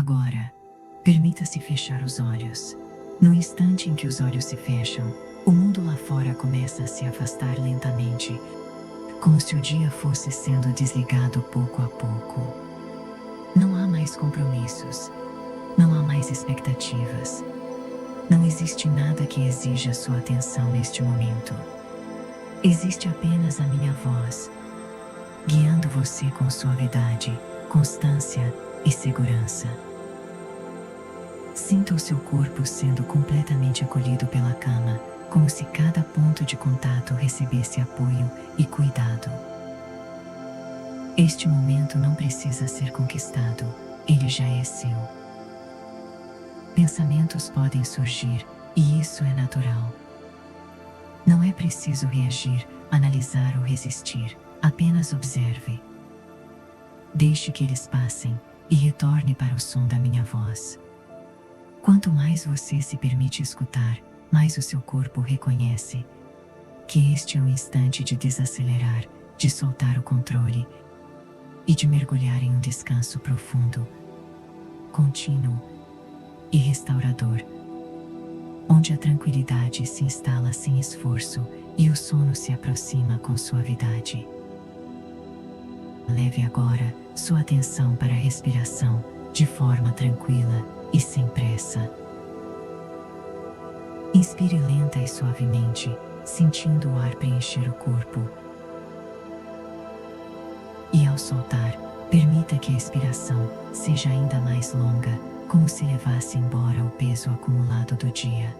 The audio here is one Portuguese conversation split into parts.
Agora, permita-se fechar os olhos. No instante em que os olhos se fecham, o mundo lá fora começa a se afastar lentamente, como se o dia fosse sendo desligado pouco a pouco. Não há mais compromissos, não há mais expectativas. Não existe nada que exija sua atenção neste momento. Existe apenas a minha voz, guiando você com suavidade, constância e segurança. Sinta o seu corpo sendo completamente acolhido pela cama, como se cada ponto de contato recebesse apoio e cuidado. Este momento não precisa ser conquistado, ele já é seu. Pensamentos podem surgir, e isso é natural. Não é preciso reagir, analisar ou resistir, apenas observe. Deixe que eles passem e retorne para o som da minha voz. Quanto mais você se permite escutar, mais o seu corpo reconhece que este é o instante de desacelerar, de soltar o controle e de mergulhar em um descanso profundo, contínuo e restaurador, onde a tranquilidade se instala sem esforço e o sono se aproxima com suavidade. Leve agora sua atenção para a respiração de forma tranquila e sem pressa. Inspire lenta e suavemente, sentindo o ar preencher o corpo. E ao soltar, permita que a expiração seja ainda mais longa, como se levasse embora o peso acumulado do dia.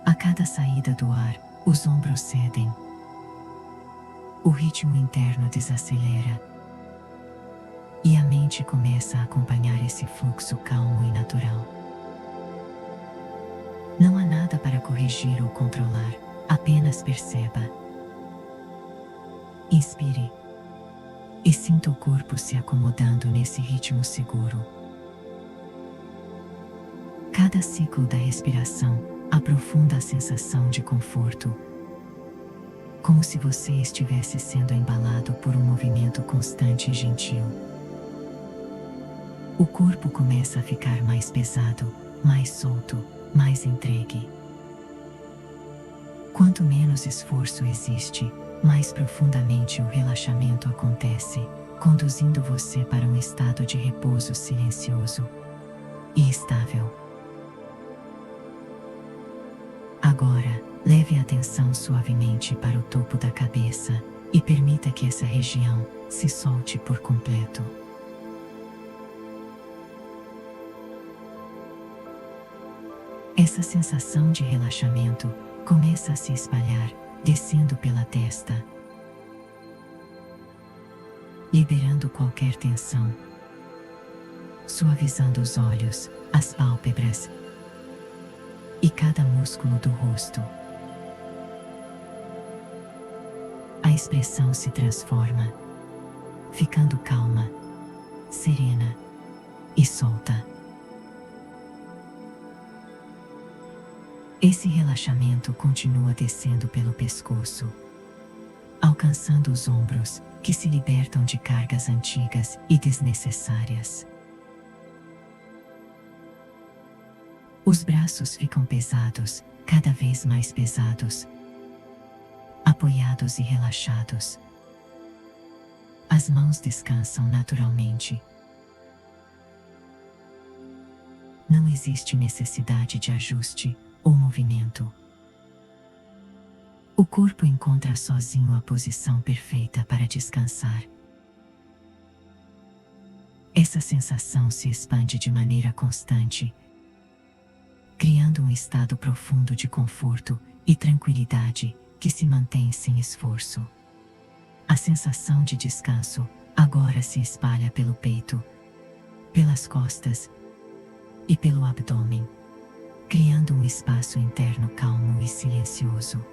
A cada saída do ar, os ombros cedem. O ritmo interno desacelera. E a mente começa a acompanhar esse fluxo calmo e natural. Não há nada para corrigir ou controlar, apenas perceba. Inspire e sinta o corpo se acomodando nesse ritmo seguro. Cada ciclo da respiração aprofunda a sensação de conforto, como se você estivesse sendo embalado por um movimento constante e gentil. O corpo começa a ficar mais pesado, mais solto, mais entregue. Quanto menos esforço existe, mais profundamente o relaxamento acontece, conduzindo você para um estado de repouso silencioso e estável. Agora, leve a atenção suavemente para o topo da cabeça e permita que essa região se solte por completo. Essa sensação de relaxamento começa a se espalhar, descendo pela testa, liberando qualquer tensão, suavizando os olhos, as pálpebras e cada músculo do rosto. A expressão se transforma, ficando calma, serena e solta. Esse relaxamento continua descendo pelo pescoço, alcançando os ombros, que se libertam de cargas antigas e desnecessárias. Os braços ficam pesados, cada vez mais pesados, apoiados e relaxados. As mãos descansam naturalmente. Não existe necessidade de ajuste ou movimento. O corpo encontra sozinho a posição perfeita para descansar. Essa sensação se expande de maneira constante, criando um estado profundo de conforto e tranquilidade que se mantém sem esforço. A sensação de descanso agora se espalha pelo peito, pelas costas e pelo abdômen, criando um espaço interno calmo e silencioso.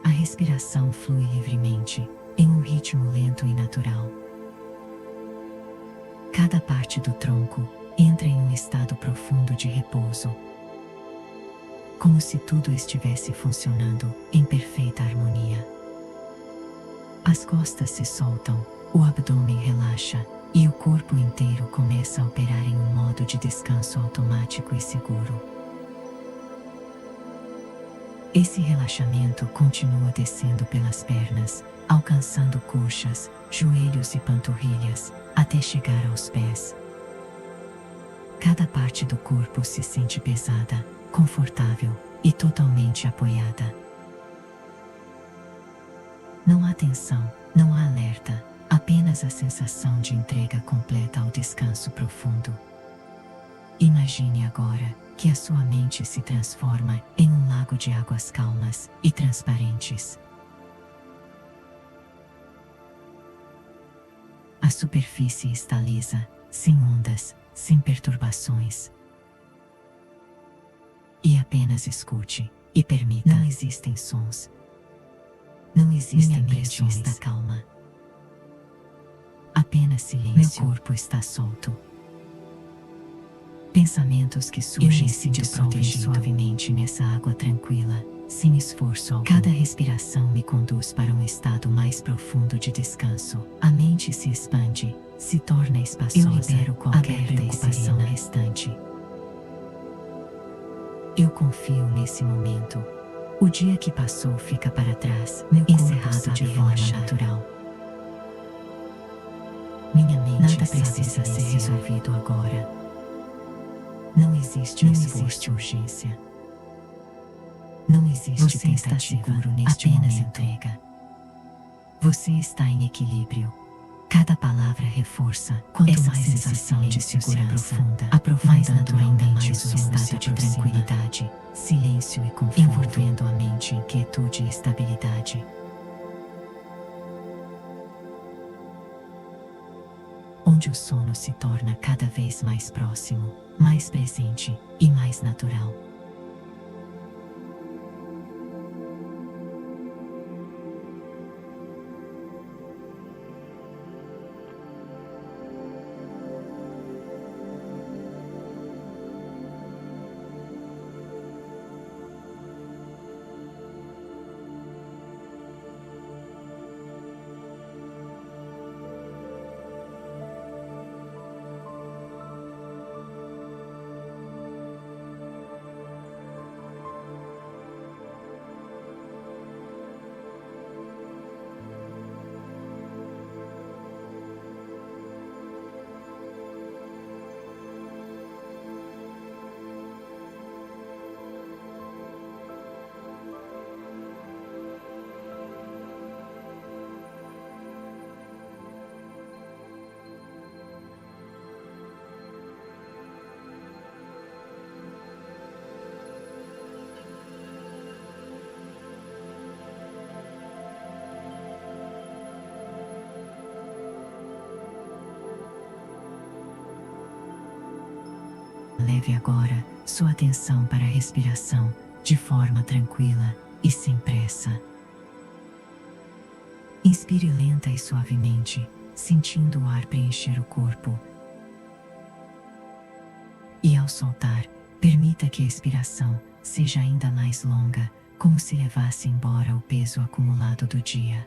A respiração flui livremente, em um ritmo lento e natural. Cada parte do tronco entra em um estado profundo de repouso, como se tudo estivesse funcionando em perfeita harmonia. As costas se soltam, O abdômen relaxa e o corpo inteiro começa a operar em um modo de descanso automático e seguro. Esse relaxamento continua descendo pelas pernas, alcançando coxas, joelhos e panturrilhas, até chegar aos pés. Cada parte do corpo se sente pesada, confortável e totalmente apoiada. Não há tensão, não há alerta, apenas a sensação de entrega completa ao descanso profundo. Imagine agora que a sua mente se transforma em um lago de águas calmas e transparentes. A superfície está lisa, sem ondas, sem perturbações. E apenas escute e permita. Não existem sons. Não existem pressões. Minha mente está calma. Apenas silêncio. Meu corpo está solto. Pensamentos que surgem se dissolvem suavemente nessa água tranquila, sem esforço algum. Cada respiração me conduz para um estado mais profundo de descanso. A mente se expande, se torna espaçosa. Eu libero qualquer preocupação restante. Eu confio nesse momento. O dia que passou fica para trás, encerrado de forma natural. Minha mente nada precisa ser resolvido agora. Não existe urgência. Não existe você está seguro neste apenas momento. Entrega. Você está em equilíbrio. Cada palavra reforça essa sensação de segurança, aprofundando ainda mais o estado de tranquilidade, silêncio e conforto, envolvendo a mente em quietude e estabilidade. Onde o sono se torna cada vez mais próximo, mais presente e mais natural. Leve agora sua atenção para a respiração, de forma tranquila e sem pressa. Inspire lenta e suavemente, sentindo o ar preencher o corpo. E ao soltar, permita que a expiração seja ainda mais longa, como se levasse embora o peso acumulado do dia.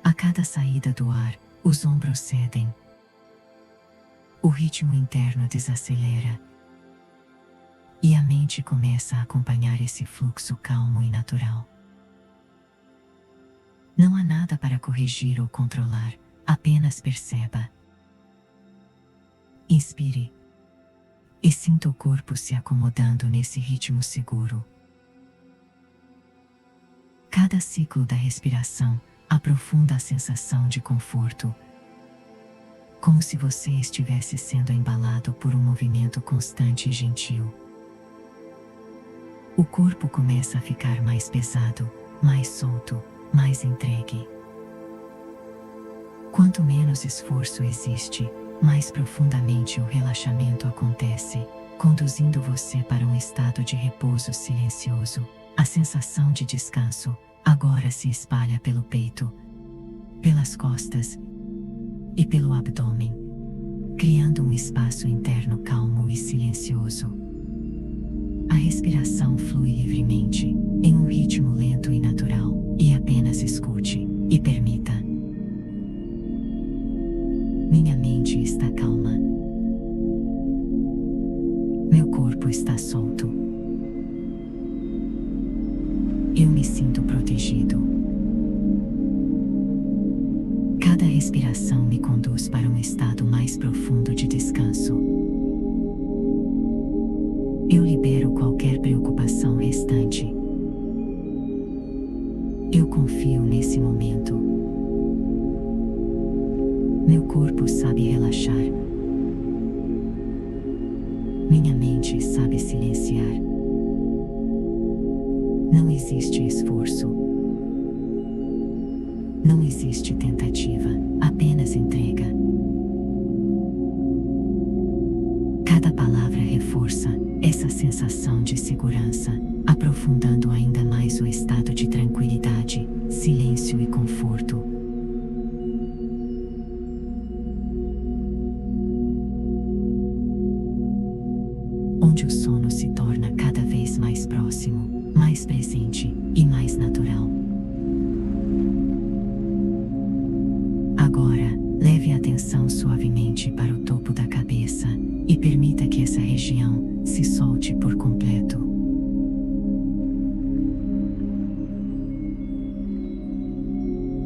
A cada saída do ar, os ombros cedem. O ritmo interno desacelera. E a mente começa a acompanhar esse fluxo calmo e natural. Não há nada para corrigir ou controlar, apenas perceba. Inspire. E sinta o corpo se acomodando nesse ritmo seguro. Cada ciclo da respiração aprofunda a sensação de conforto, como se você estivesse sendo embalado por um movimento constante e gentil. O corpo começa a ficar mais pesado, mais solto, mais entregue. Quanto menos esforço existe, mais profundamente o relaxamento acontece, conduzindo você para um estado de repouso silencioso. A sensação de descanso agora se espalha pelo peito, pelas costas e pelo abdômen, criando um espaço interno calmo e silencioso. A respiração flui livremente, em um ritmo lento e natural, e apenas escute e permita. Minha mente está calma. Meu corpo está solto. Eu me sinto protegido. Cada respiração me conduz para um estado mais profundo de descanso. Eu libero qualquer preocupação restante. Eu confio nesse momento. Meu corpo sabe relaxar. Minha mente sabe silenciar. Não existe esforço. Não existe tentativa, apenas entrega. Cada palavra reforça essa sensação de segurança, aprofundando ainda mais o estado de tranquilidade, silêncio e conforto. Onde o sono se torna cada vez mais próximo, mais presente e mais natural. Agora, leve a atenção suavemente para o topo da cabeça e permita que essa região se solte por completo.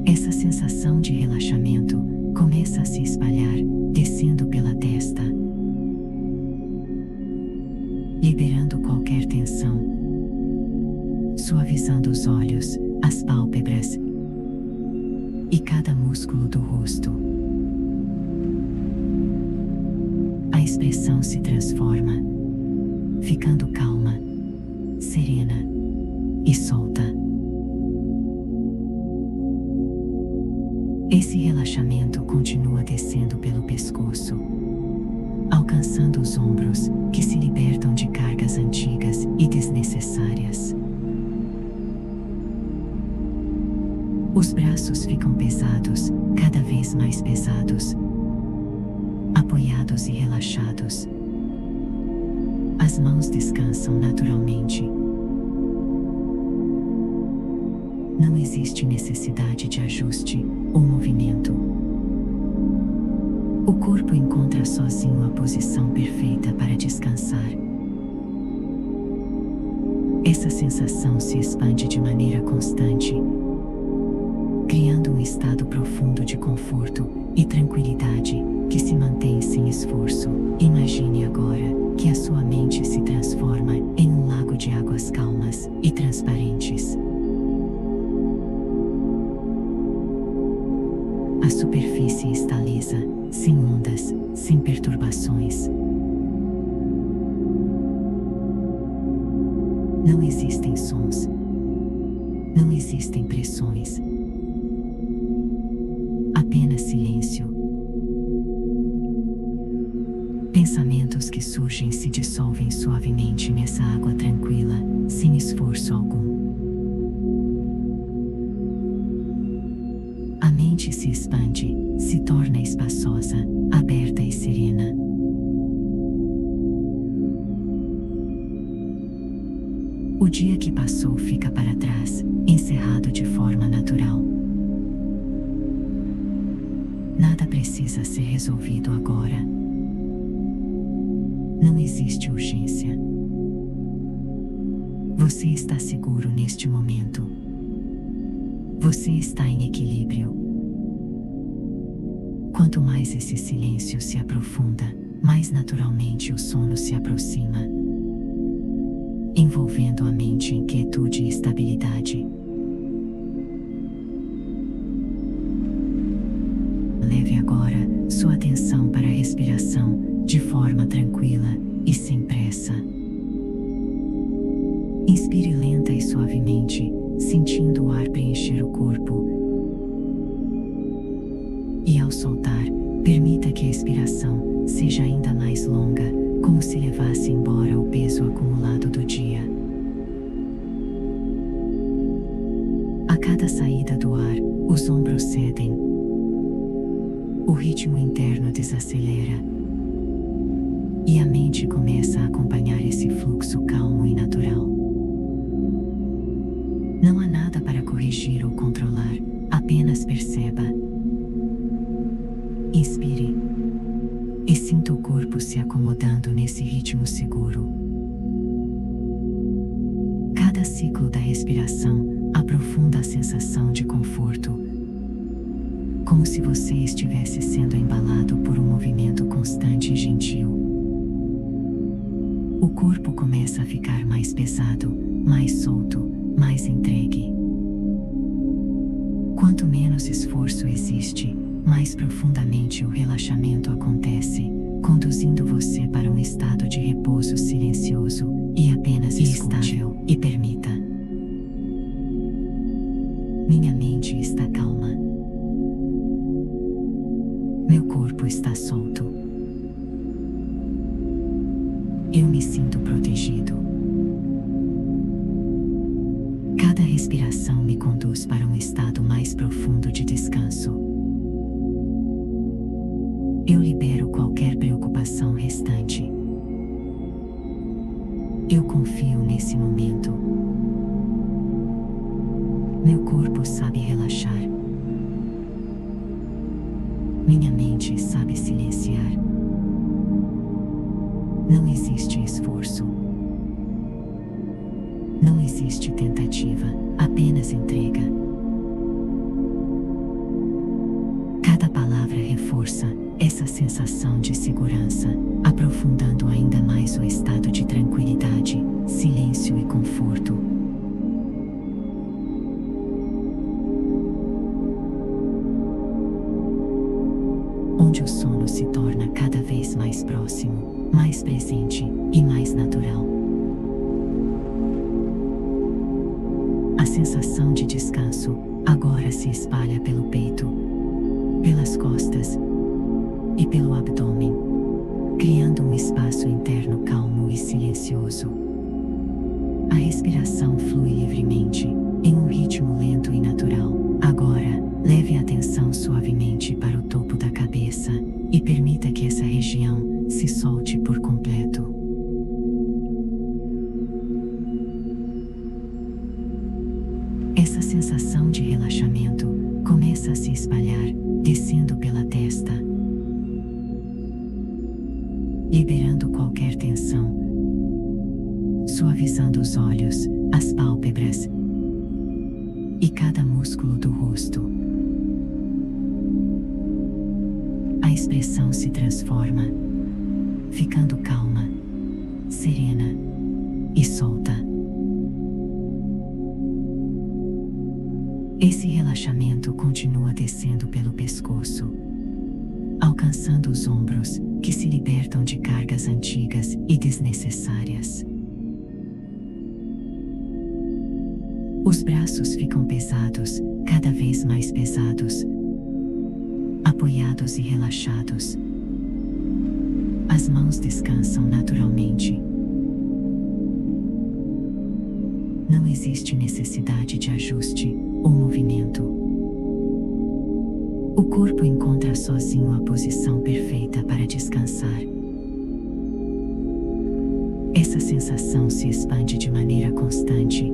Essa sensação de relaxamento começa a se espalhar, descendo pela testa, liberando qualquer tensão, suavizando os olhos, as pálpebras e cada músculo do rosto. A expressão se transforma, ficando calma, serena e solta. Esse relaxamento continua descendo pelo pescoço, alcançando os ombros, que se libertam de cargas antigas e desnecessárias. Os braços ficam pesados, cada vez mais pesados, apoiados e relaxados. As mãos descansam naturalmente. Não existe necessidade de ajuste ou movimento. O corpo encontra sozinho a posição perfeita para descansar. Essa sensação se expande de maneira constante, criando um estado profundo de conforto e tranquilidade que se mantém sem esforço. Imagine agora que a sua mente se transforma em um lago de águas calmas e transparentes. A superfície está lisa, sem ondas, sem perturbações. Não existem sons. Não existem pressões. Apenas silêncio. Pensamentos que surgem se dissolvem suavemente nessa água tranquila, sem esforço algum. A mente se expande, se torna espaçosa, aberta e serena. O dia que passou fica para trás, encerrado de forma natural. Nada precisa ser resolvido agora. Não existe urgência. Você está seguro neste momento. Você está em equilíbrio. Quanto mais esse silêncio se aprofunda, mais naturalmente o sono se aproxima, envolvendo a mente em quietude e estabilidade. Leve agora sua atenção para a respiração de forma tranquila e sem pressa. Inspire lenta e suavemente, sentindo o ar preencher o corpo. E ao soltar, permita que a expiração seja ainda mais longa, como se levasse embora o peso acumulado do dia. A cada saída do ar, os ombros cedem. O ritmo interno desacelera. E a mente começa a acompanhar esse fluxo calmo e natural. corrigir ou controlar, apenas perceba. Inspire e sinta o corpo se acomodando nesse ritmo seguro. Cada ciclo da respiração aprofunda a sensação de conforto, como se você estivesse sendo embalado por um movimento constante e gentil. O corpo começa a ficar mais pesado, mais solto, mais entregue. Quanto menos esforço existe, mais profundamente o relaxamento acontece, conduzindo você para um estado de repouso silencioso e apenas estável. E permita. Minha mente está calma. Meu corpo está solto. Eu me sinto protegido. Cada respiração me conduz para um estado mais profundo de descanso. Eu libero qualquer preocupação restante. Eu confio nesse momento. Meu corpo sabe relaxar. Minha mente sabe silenciar. Não existe esforço. Não existe tentativa, apenas entrega. Cada palavra reforça essa sensação de segurança, aprofundando ainda mais o estado de tranquilidade, silêncio e conforto. Onde o sono se torna cada vez mais próximo, mais presente e mais natural. A sensação de descanso agora se espalha pelo peito, pelas costas e pelo abdômen, criando um espaço interno calmo e silencioso. A respiração flui livremente, em um ritmo lento e natural. Agora, leve a atenção suavemente para o topo da cabeça e permita que essa região se solte por completo. Essa sensação de relaxamento começa a se espalhar, descendo pela testa, liberando qualquer tensão, suavizando os olhos, as pálpebras e cada músculo do rosto. A expressão se transforma, ficando calma, serena e solta. Esse relaxamento continua descendo pelo pescoço, alcançando os ombros, que se libertam de cargas antigas e desnecessárias. Os braços ficam pesados, cada vez mais pesados, apoiados e relaxados. As mãos descansam naturalmente. Não existe necessidade de ajuste ou movimento. O corpo encontra sozinho a posição perfeita para descansar. Essa sensação se expande de maneira constante,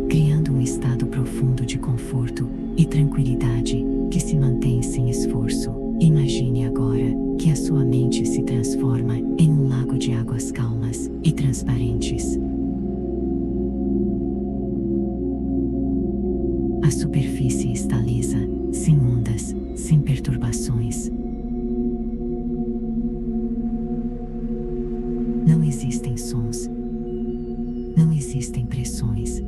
criando um estado profundo de conforto e tranquilidade que se mantém sem esforço. Imagine agora que a sua mente se transforma em um lago de águas calmas e transparentes. A superfície está lisa, sem ondas, sem perturbações. Não existem sons. Não existem pressões.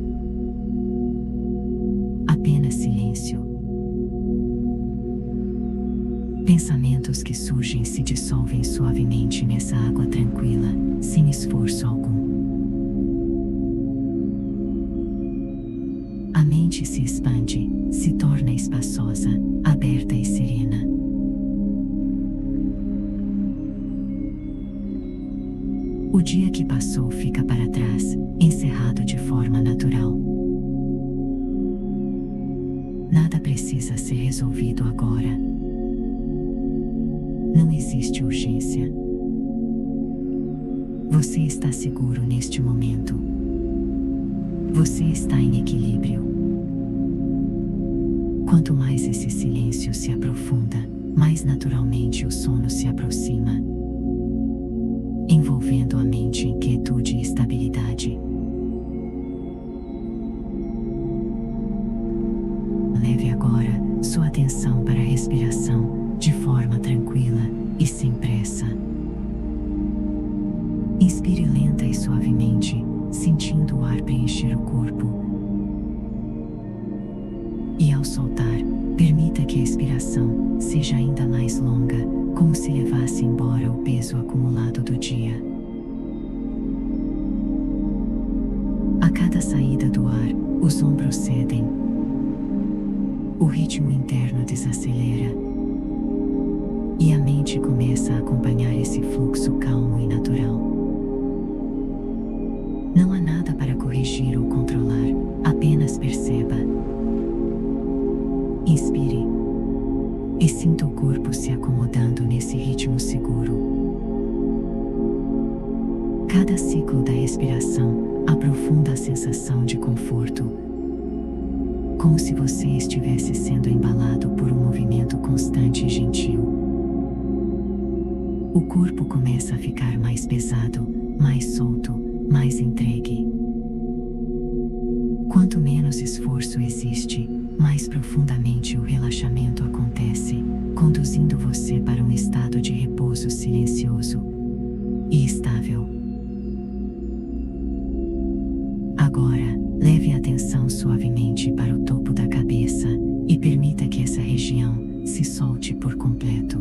Apenas silêncio. Pensamentos que surgem se dissolvem suavemente nessa água tranquila, sem esforço algum. A mente se expande, se torna espaçosa, aberta e serena. O dia que passou fica para trás, encerrado de forma natural. Nada precisa ser resolvido agora. Não existe urgência. Você está seguro neste momento. Você está em equilíbrio. Quanto mais esse silêncio se aprofunda, mais naturalmente o sono se aproxima, envolvendo a mente em quietude e estabilidade. Leve agora sua atenção para a respiração de forma tranquila e sem pressa. Inspire lenta e suavemente, sentindo o ar preencher o corpo. E ao soltar, permita que a expiração seja ainda mais longa, como se levasse embora o peso acumulado do dia. A cada saída do ar, os ombros cedem. O ritmo interno desacelera. E a mente começa a acompanhar esse fluxo calmo e natural. Não há nada para corrigir ou controlar, apenas perceba. Inspire e sinta o corpo se acomodando nesse ritmo seguro. Cada ciclo da respiração aprofunda a sensação de conforto, como se você estivesse sendo embalado por um movimento constante e gentil. O corpo começa a ficar mais pesado, mais solto, mais entregue. Quanto menos esforço existe, mais profundamente o relaxamento acontece, conduzindo você para um estado de repouso silencioso e estável. Agora, leve a atenção suavemente para o topo da cabeça e permita que essa região se solte por completo.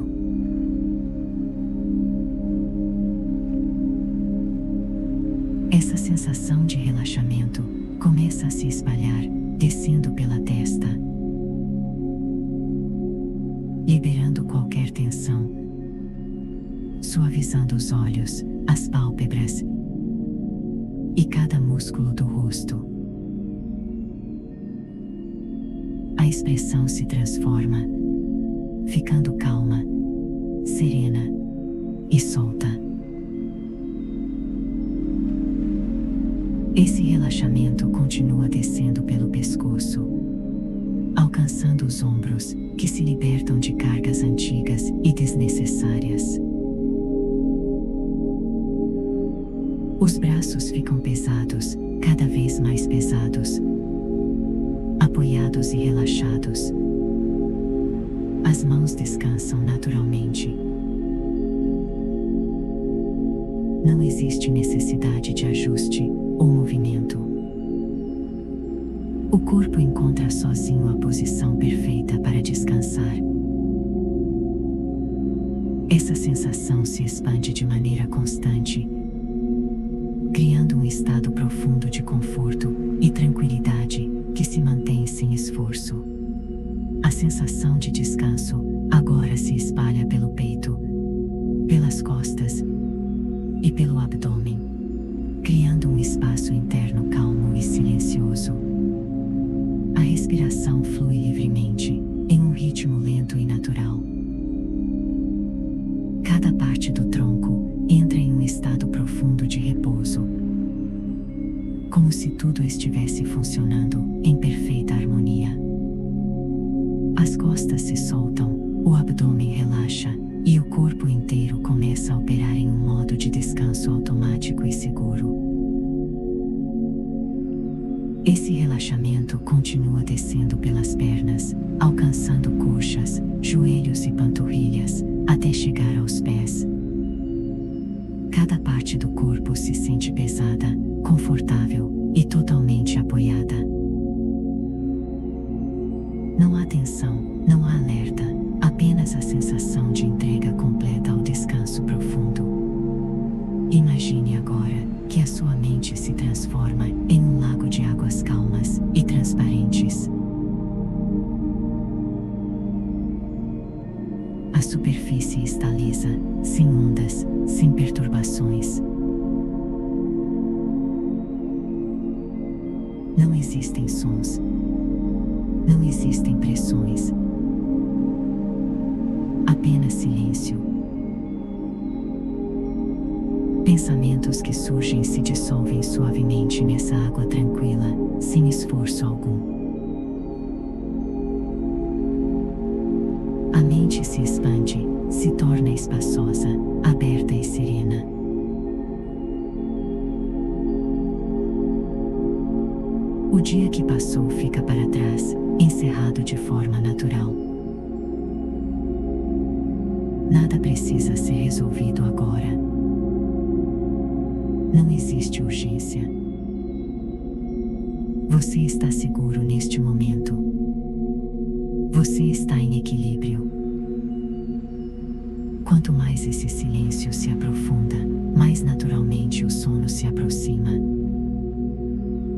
Essa sensação de relaxamento começa a se espalhar, descendo pela testa, liberando qualquer tensão, suavizando os olhos, as pálpebras e cada músculo do rosto. A expressão se transforma, ficando calma, serena e solta. Esse relaxamento continua descendo pelo pescoço, alcançando os ombros, que se libertam de cargas antigas e desnecessárias. Os braços ficam pesados, cada vez mais pesados, apoiados e relaxados. As mãos descansam naturalmente. Não existe necessidade de ajuste ou movimento. O corpo encontra sozinho a posição perfeita para descansar. Essa sensação se expande de maneira constante, criando um estado profundo de conforto e tranquilidade que se mantém sem esforço. A sensação de descanso agora se espalha pelo peito, pelas costas e pelo abdômen, criando um espaço interno calmo e silencioso. A respiração flui livremente, em um ritmo lento e natural. Cada parte do tronco entra em um estado profundo de repouso, como se tudo estivesse funcionando em perfeita harmonia. As costas se soltam, o abdômen relaxa e o corpo inteiro começa a operar em um modo de descanso automático e seguro. Esse relaxamento continua descendo pelas pernas, alcançando coxas, joelhos e panturrilhas, até chegar aos pés. Cada parte do corpo se sente pesada, confortável e totalmente apoiada. Não há tensão, não há alerta, apenas a sensação de entrega completa ao descanso profundo. Imagine agora que a sua mente se transforma em um lago de águas calmas e transparentes. A superfície está lisa, sem ondas, sem perturbações. Não existem sons. Não existem pressões. Apenas silêncio. Pensamentos que surgem se dissolvem suavemente nessa água tranquila, sem esforço algum. A mente se expande, se torna espaçosa, aberta e serena. O dia que passou fica para trás, encerrado de forma natural. Nada precisa ser resolvido agora. Não existe urgência. Você está seguro neste momento. Você está em equilíbrio. Quanto mais esse silêncio se aprofunda, mais naturalmente o sono se aproxima,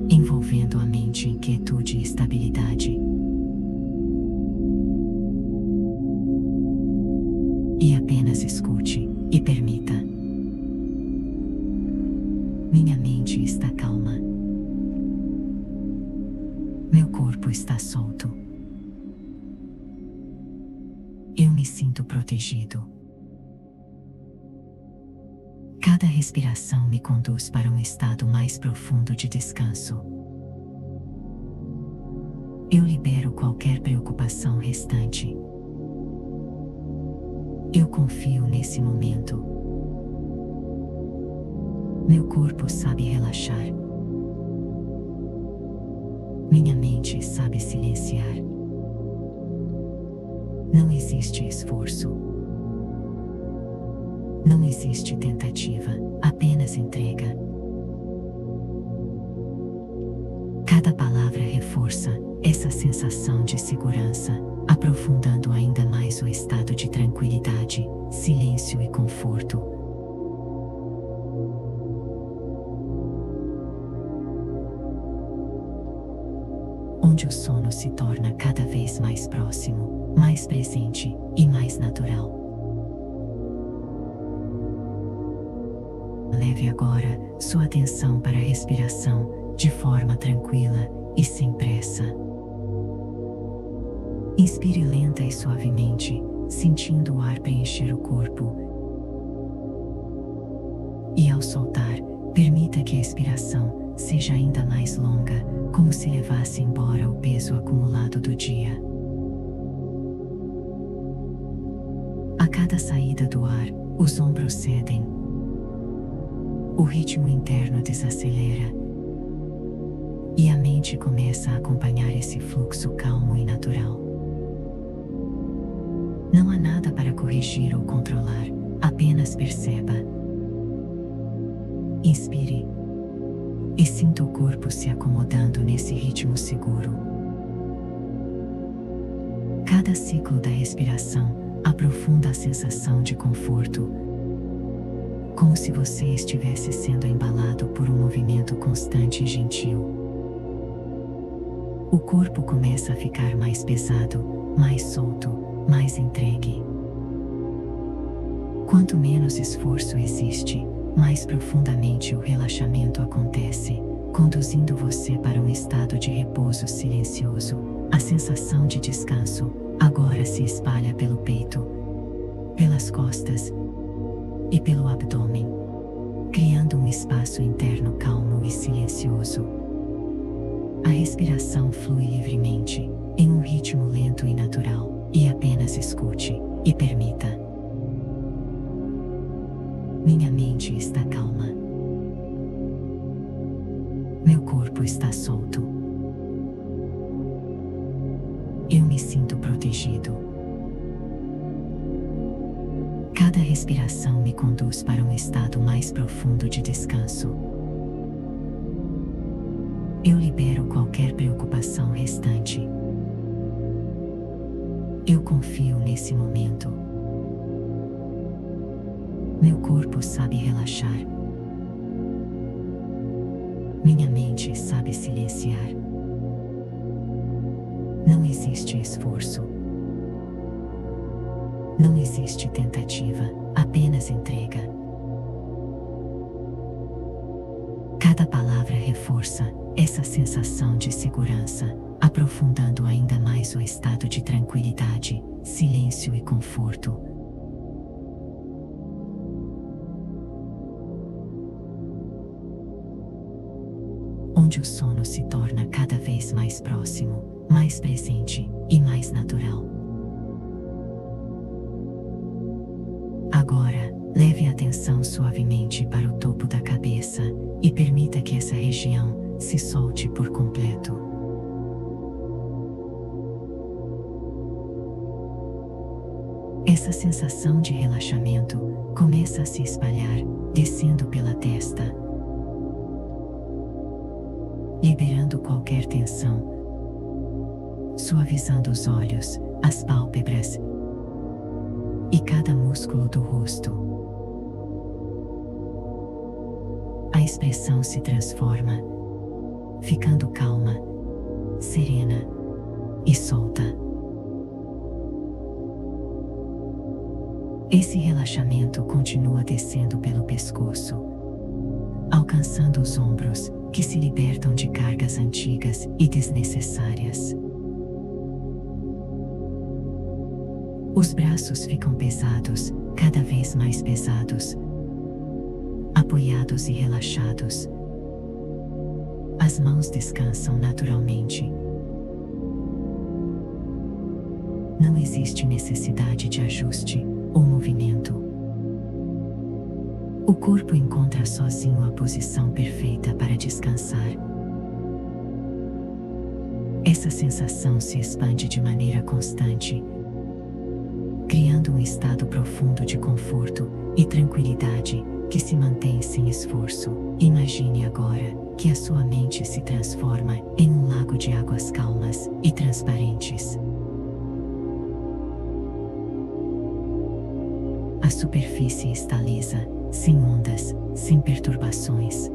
envolvendo a mente em quietude e estabilidade. E apenas escute e permita. Minha mente está calma. Meu corpo está solto. Eu me sinto protegido. Cada respiração me conduz para um estado mais profundo de descanso. Eu libero qualquer preocupação restante. Eu confio nesse momento. Meu corpo sabe relaxar. Minha mente sabe silenciar. Não existe esforço. Não existe tentativa, apenas entrega. Cada palavra reforça essa sensação de segurança, aprofundando ainda mais o estado de tranquilidade, silêncio e conforto. Onde o sono se torna cada vez mais próximo, mais presente e mais natural. Leve agora sua atenção para a respiração, de forma tranquila e sem pressa. Inspire lenta e suavemente, sentindo o ar preencher o corpo. E ao soltar, permita que a expiração seja ainda mais longa, como se levasse embora o peso acumulado do dia. A cada saída do ar, os ombros cedem. O ritmo interno desacelera. E a mente começa a acompanhar esse fluxo calmo e natural. Não há nada para corrigir ou controlar, apenas perceba. Inspire. E sinta o corpo se acomodando nesse ritmo seguro. Cada ciclo da respiração aprofunda a sensação de conforto, como se você estivesse sendo embalado por um movimento constante e gentil. O corpo começa a ficar mais pesado, mais solto, mais entregue. Quanto menos esforço existe, mais profundamente o relaxamento acontece, conduzindo você para um estado de repouso silencioso. A sensação de descanso agora se espalha pelo peito, pelas costas e pelo abdômen, criando um espaço interno calmo e silencioso. A respiração flui livremente, em um ritmo lento e natural, e apenas escute e permita. Minha mente está calma. Meu corpo está solto. Eu me sinto protegido. Cada respiração me conduz para um estado mais profundo de descanso. Eu libero qualquer preocupação restante. Eu confio nesse momento. Meu corpo sabe relaxar. Minha mente sabe silenciar. Não existe esforço. Não existe tentativa, apenas entrega. Cada palavra reforça essa sensação de segurança, aprofundando ainda mais o estado de tranquilidade, silêncio e conforto. Onde o sono se torna cada vez mais próximo, mais presente e mais natural. atenção suavemente para o topo da cabeça e permita que essa região se solte por completo. Essa sensação de relaxamento começa a se espalhar, descendo pela testa, liberando qualquer tensão, suavizando os olhos, as pálpebras e cada músculo do rosto. A expressão se transforma, ficando calma, serena e solta. Esse relaxamento continua descendo pelo pescoço, alcançando os ombros, que se libertam de cargas antigas e desnecessárias. Os braços ficam pesados, cada vez mais pesados, apoiados e relaxados. As mãos descansam naturalmente. Não existe necessidade de ajuste ou movimento. O corpo encontra sozinho a posição perfeita para descansar. Essa sensação se expande de maneira constante, criando um estado profundo de conforto e tranquilidade que se mantém sem esforço. Imagine agora que a sua mente se transforma em um lago de águas calmas e transparentes. A superfície está lisa, sem ondas, sem perturbações.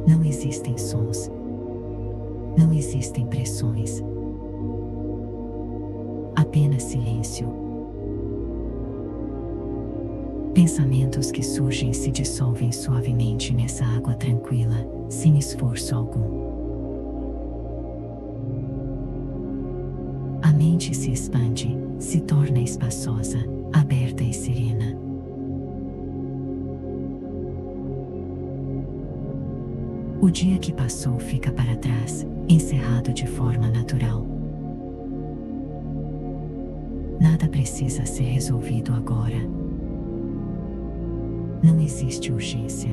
Não existem sons. Não existem pressões. Apenas silêncio. Pensamentos que surgem se dissolvem suavemente nessa água tranquila, sem esforço algum. A mente se expande, se torna espaçosa, aberta e serena. O dia que passou fica para trás, encerrado de forma natural. Nada precisa ser resolvido agora. Não existe urgência.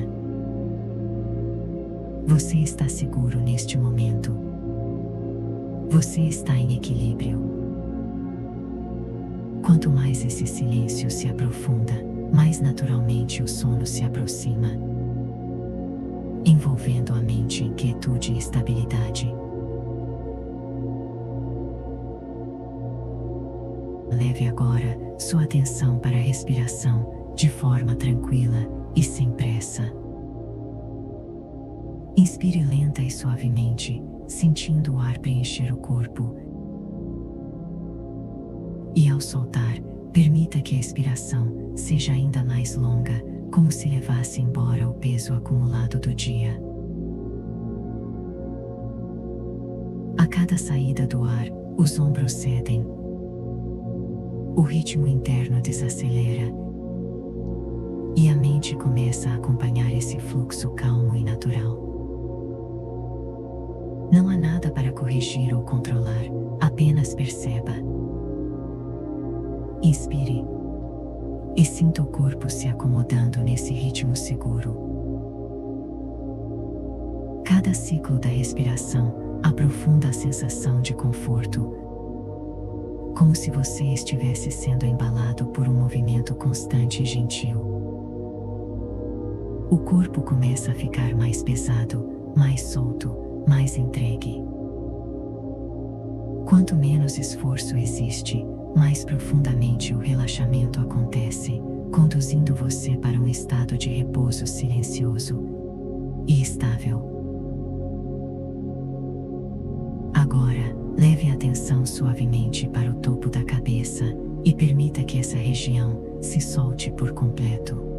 Você está seguro neste momento. Você está em equilíbrio. Quanto mais esse silêncio se aprofunda, mais naturalmente o sono se aproxima, envolvendo a mente em quietude e estabilidade. Leve agora sua atenção para a respiração, de forma tranquila e sem pressa. Inspire lenta e suavemente, sentindo o ar preencher o corpo. E ao soltar, permita que a expiração seja ainda mais longa, como se levasse embora o peso acumulado do dia. A cada saída do ar, os ombros cedem. O ritmo interno desacelera. E a mente começa a acompanhar esse fluxo calmo e natural. Não há nada para corrigir ou controlar, apenas perceba. Inspire e sinta o corpo se acomodando nesse ritmo seguro. Cada ciclo da respiração aprofunda a sensação de conforto, como se você estivesse sendo embalado por um movimento constante e gentil. O corpo começa a ficar mais pesado, mais solto, mais entregue. Quanto menos esforço existe, mais profundamente o relaxamento acontece, conduzindo você para um estado de repouso silencioso e estável. Agora, leve a atenção suavemente para o topo da cabeça e permita que essa região se solte por completo.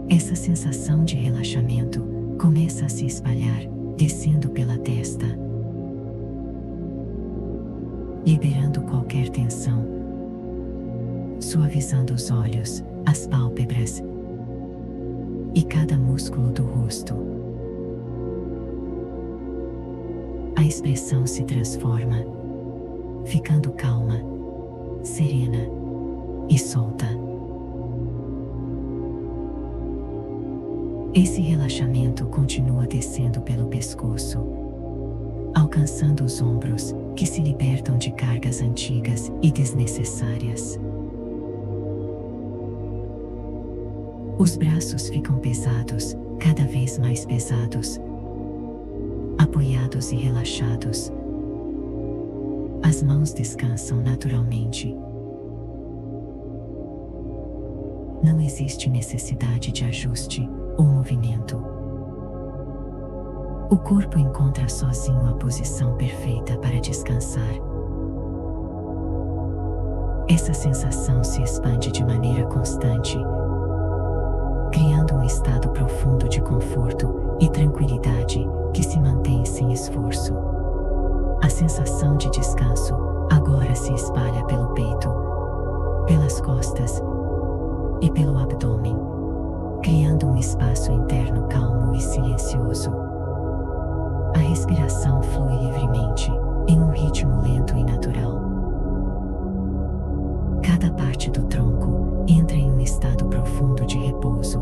Essa sensação de relaxamento começa a se espalhar, descendo pela testa, liberando qualquer tensão, suavizando os olhos, as pálpebras e cada músculo do rosto. A a expressão se transforma, ficando calma, serena e solta. Esse relaxamento continua descendo pelo pescoço, alcançando os ombros, que se libertam de cargas antigas e desnecessárias. Os braços ficam pesados, cada vez mais pesados, apoiados e relaxados. As mãos descansam naturalmente. Não existe necessidade de ajuste ou movimento. O corpo encontra sozinho a posição perfeita para descansar. Essa sensação se expande de maneira constante, criando um estado profundo de conforto e tranquilidade que se mantém sem esforço. A sensação de descanso agora se espalha pelo peito, pelas costas e pelo abdômen, criando um espaço interno calmo e silencioso. A respiração flui livremente, em um ritmo lento e natural. Cada parte do tronco entra em um estado profundo de repouso,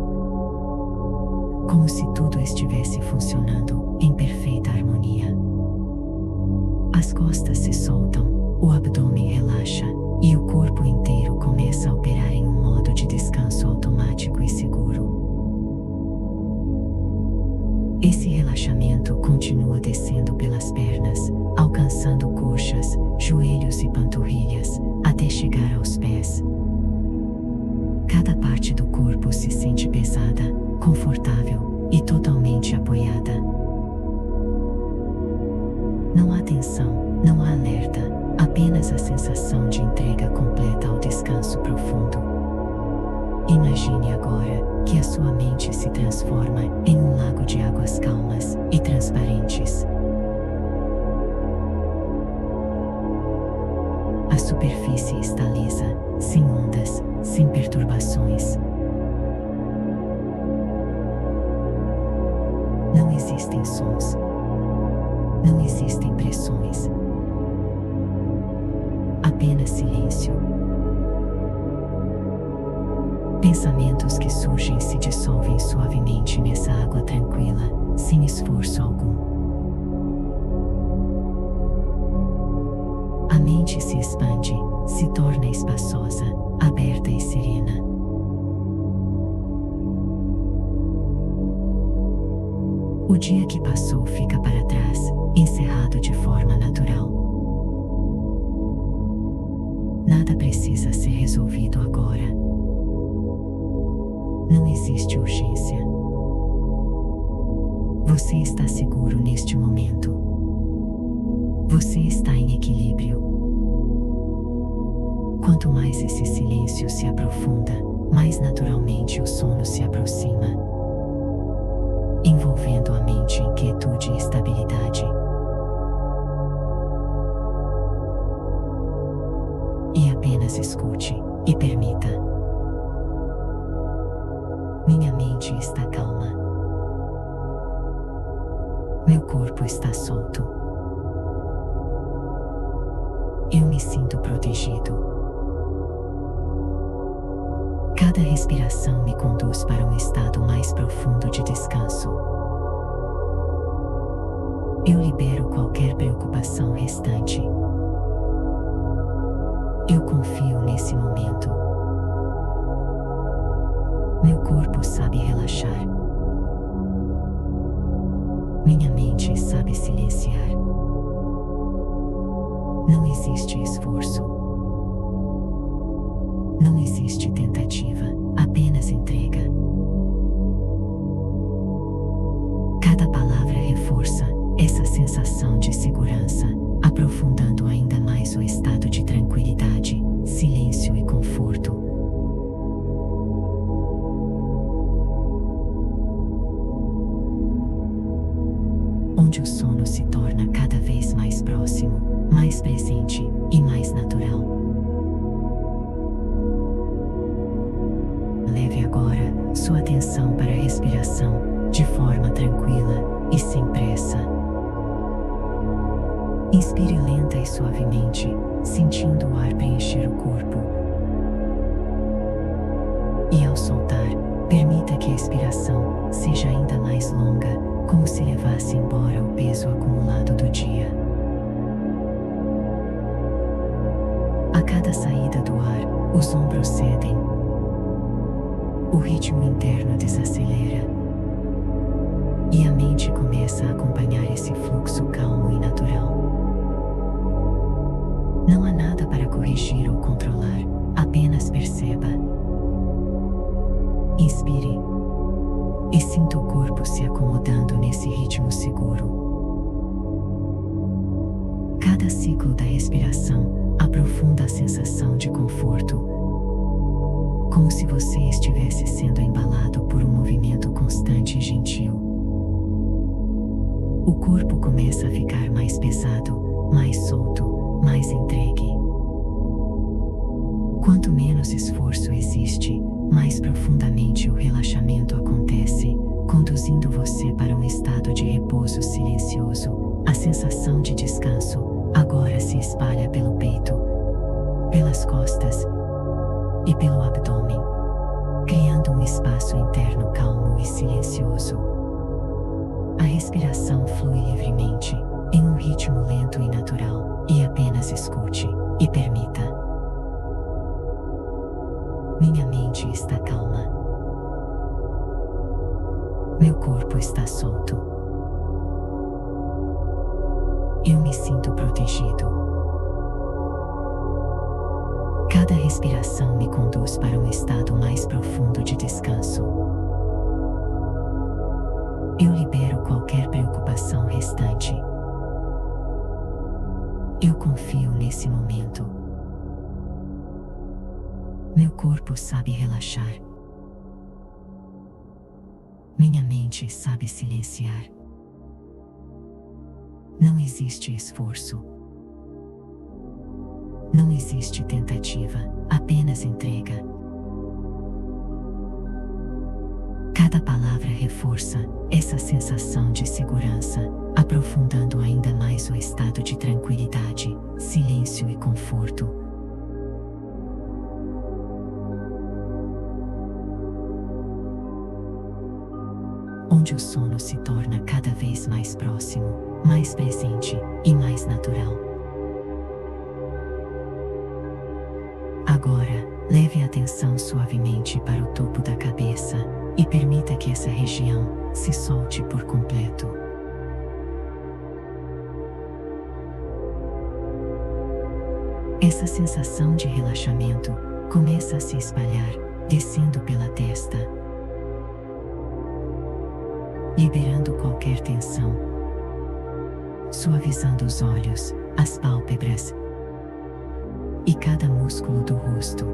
como se tudo estivesse funcionando em perfeita harmonia. As costas se soltam, o abdômen relaxa e o corpo inteiro começa a operar em um modo de descanso automático e seguro. Esse relaxamento continua descendo pelas pernas, alcançando coxas, joelhos e panturrilhas, até chegar aos pés. Cada parte do corpo se sente pesada, confortável e totalmente apoiada. Não há tensão, não há alerta, apenas a sensação de entrega completa ao descanso profundo. Imagine agora que a sua mente se transforma em um lago de águas calmas e transparentes. A superfície está lisa, sem ondas, sem perturbações. Não existem sons. Não existem pressões. Apenas silêncio. Pensamentos que surgem se dissolvem suavemente nessa água tranquila, sem esforço algum. A mente se expande, se torna espaçosa, aberta e serena. O dia que passou fica para trás, encerrado de forma natural. Nada precisa ser resolvido agora. Não existe urgência. Você está seguro neste momento. Você está em equilíbrio. Quanto mais esse silêncio se aprofunda, mais naturalmente o sono se aproxima, envolvendo a mente em quietude e estabilidade. E apenas escute e permita. Minha mente está calma. Meu corpo está solto. Eu me sinto protegido. Cada respiração me conduz para um estado mais profundo de descanso. Eu libero qualquer preocupação restante. Eu confio nesse momento. Meu corpo sabe relaxar. Minha mente sabe silenciar. Não existe esforço. Não existe tentativa, apenas entrega. Cada palavra reforça essa sensação de segurança, aprofundando ainda mais o estado de tranquilidade, silêncio e conforto. Onde o sono se torna cada vez mais próximo, mais presente e mais natural. Leve agora sua atenção para a respiração, de forma tranquila e sem pressa. Inspire lenta e suavemente, sentindo o ar preencher o corpo. E ao soltar, permita que a expiração seja ainda mais longa, como se levasse embora o peso acumulado do dia. A cada saída do ar, os ombros cedem. O ritmo interno desacelera. E a mente começa a acompanhar esse fluxo calmo e natural. Não há nada para corrigir ou controlar, apenas perceba. Inspire e sinta o corpo se acomodando nesse ritmo seguro. Cada ciclo da respiração aprofunda a sensação de conforto, como se você estivesse sendo embalado por um movimento constante e gentil. O corpo começa a ficar mais pesado, mais solto, mais entregue. Quanto menos esforço existe, mais profundamente o relaxamento acontece, conduzindo você para um estado de repouso silencioso. A sensação de descanso agora se espalha pelo peito, pelas costas e pelo abdômen, criando um espaço interno calmo e silencioso. A respiração flui livremente, em um ritmo lento e natural, e apenas escute e permita. Minha mente está calma. Meu corpo está solto. Eu me sinto protegido. Cada respiração me conduz para um estado mais profundo de descanso. Eu libero qualquer preocupação restante. Eu confio nesse momento. Meu corpo sabe relaxar. Minha mente sabe silenciar. Não existe esforço. Não existe tentativa, apenas entrega. Cada palavra reforça essa sensação de segurança, aprofundando ainda mais o estado de tranquilidade, silêncio e conforto. Onde o sono se torna cada vez mais próximo, mais presente e mais natural. Agora, leve a atenção suavemente para o topo da cabeça e permita que essa região se solte por completo. Essa sensação de relaxamento começa a se espalhar, descendo pela testa, liberando qualquer tensão, suavizando os olhos, as pálpebras e cada músculo do rosto.